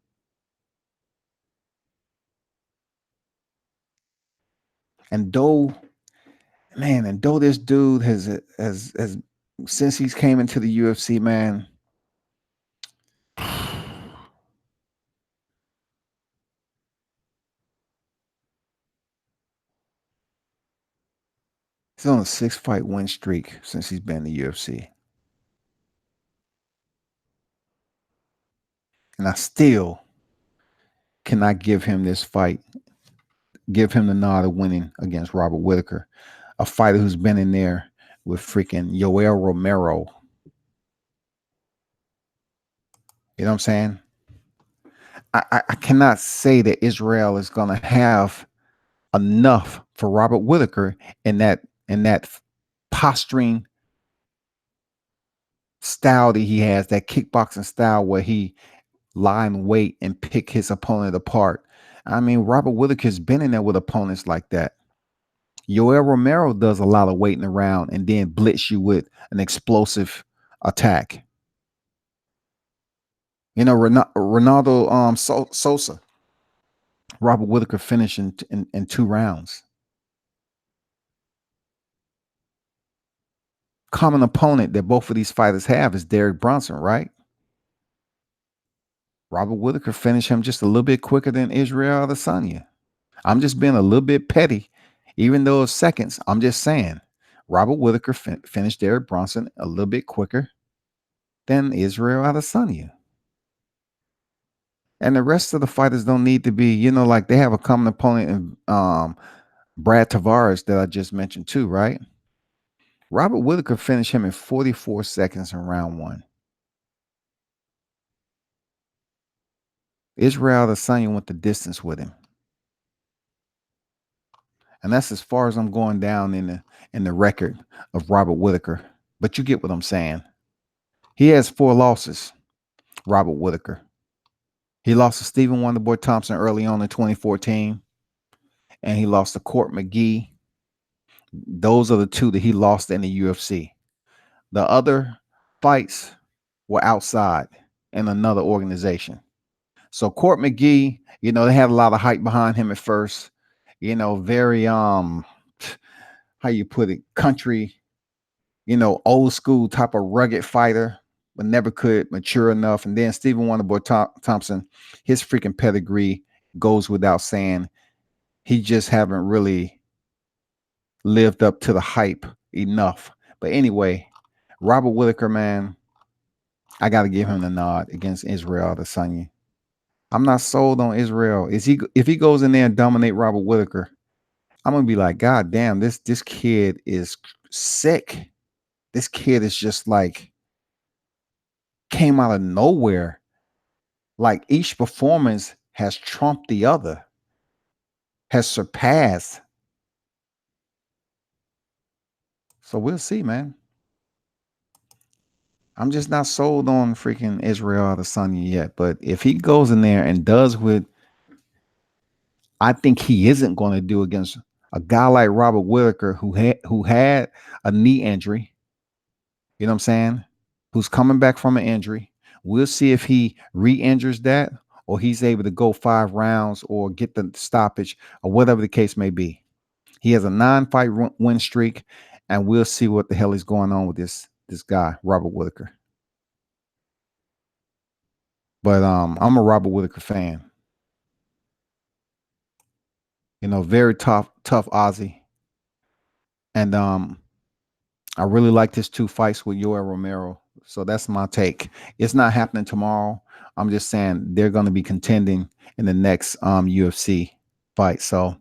And though, man, and though this dude has since he's came into the UFC, man, he's on a 6-fight win streak since he's been in the UFC. And I still cannot give him this fight, give him the nod of winning against Robert Whittaker, a fighter who's been in there with freaking Yoel Romero. You know what I'm saying? I cannot say that Israel is going to have enough for Robert Whittaker in that posturing style that he has, that kickboxing style where he lie in wait and pick his opponent apart. I mean, Robert Whittaker's been in there with opponents like that. Yoel Romero does a lot of waiting around and then blitz you with an explosive attack. You know, Ronaldo Sosa, Robert Whittaker finished in 2 rounds. Common opponent that both of these fighters have is Derek Brunson, right? Robert Whittaker finished him just a little bit quicker than Israel Adesanya. I'm just being a little bit petty, even though it's seconds. I'm just saying Robert Whittaker finished Derek Brunson a little bit quicker than Israel Adesanya. And the rest of the fighters don't need to be, you know, like they have a common opponent in Brad Tavares that I just mentioned too, right? Robert Whittaker finished him in 44 seconds in round 1. Israel Adesanya went the distance with him. And that's as far as I'm going down in the record of Robert Whittaker. But you get what I'm saying. He has 4 losses, Robert Whittaker. He lost to Stephen Wonderboy Thompson early on in 2014. And he lost to Court McGee. Those are the 2 that he lost in the UFC. The other fights were outside in another organization. So Court McGee, you know, they had a lot of hype behind him at first. You know, very how you put it, country, you know, old school type of rugged fighter, but never could mature enough. And then Stephen Wonderboy Thompson, his freaking pedigree goes without saying. He just haven't really lived up to the hype enough. But anyway, Robert Whittaker, man, I got to give him the nod against Israel Adesanya. I'm not sold on Israel. If he goes in there and dominate Robert Whittaker, I'm gonna be like, God damn, this kid is sick. This kid is just like came out of nowhere. Like each performance has trumped the other, has surpassed. So we'll see, man. I'm just not sold on freaking Israel Adesanya yet. But if he goes in there and does what I think he isn't going to do against a guy like Robert Whittaker, who had a knee injury, you know what I'm saying? Who's coming back from an injury. We'll see if he re-injures that or he's able to go 5 rounds or get the stoppage or whatever the case may be. He has a 9-fight win streak, and we'll see what the hell is going on with this guy, Robert Whittaker. But I'm a Robert Whittaker fan. You know, very tough Aussie. And I really like his 2 fights with Yoel Romero. So that's my take. It's not happening tomorrow. I'm just saying they're going to be contending in the next UFC fight. So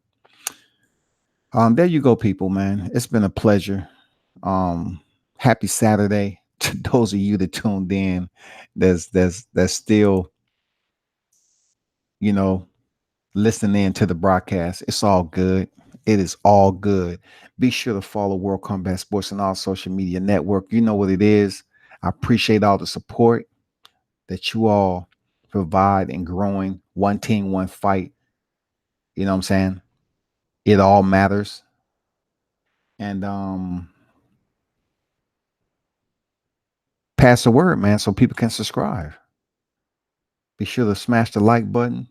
there you go, people, man. It's been a pleasure. Happy Saturday to those of you that tuned in, that's still, you know, listening in to the broadcast. It's all good. It is all good. Be sure to follow World Combat Sports on all social media network. You know what it is. I appreciate all the support that you all provide in growing one team, one fight. You know what I'm saying? It all matters. And pass the word, man, so people can subscribe. Be sure to smash the like button.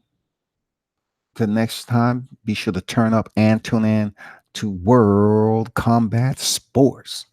Till next time, be sure to turn up and tune in to World Combat Sports.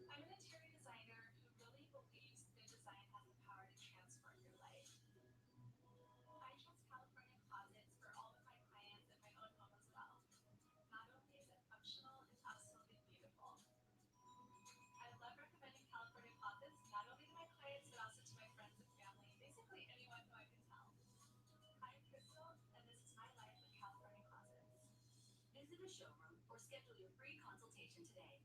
I'm an interior designer who really believes good design has the power to transform your life. I trust California closets for all of my clients and my own home as well. Not only is it functional, it's absolutely beautiful. I love recommending California closets not only to my clients but also to my friends and family, basically anyone who I can tell. I'm Crystal, and this is my life with California closets. Visit a showroom or schedule your free consultation today.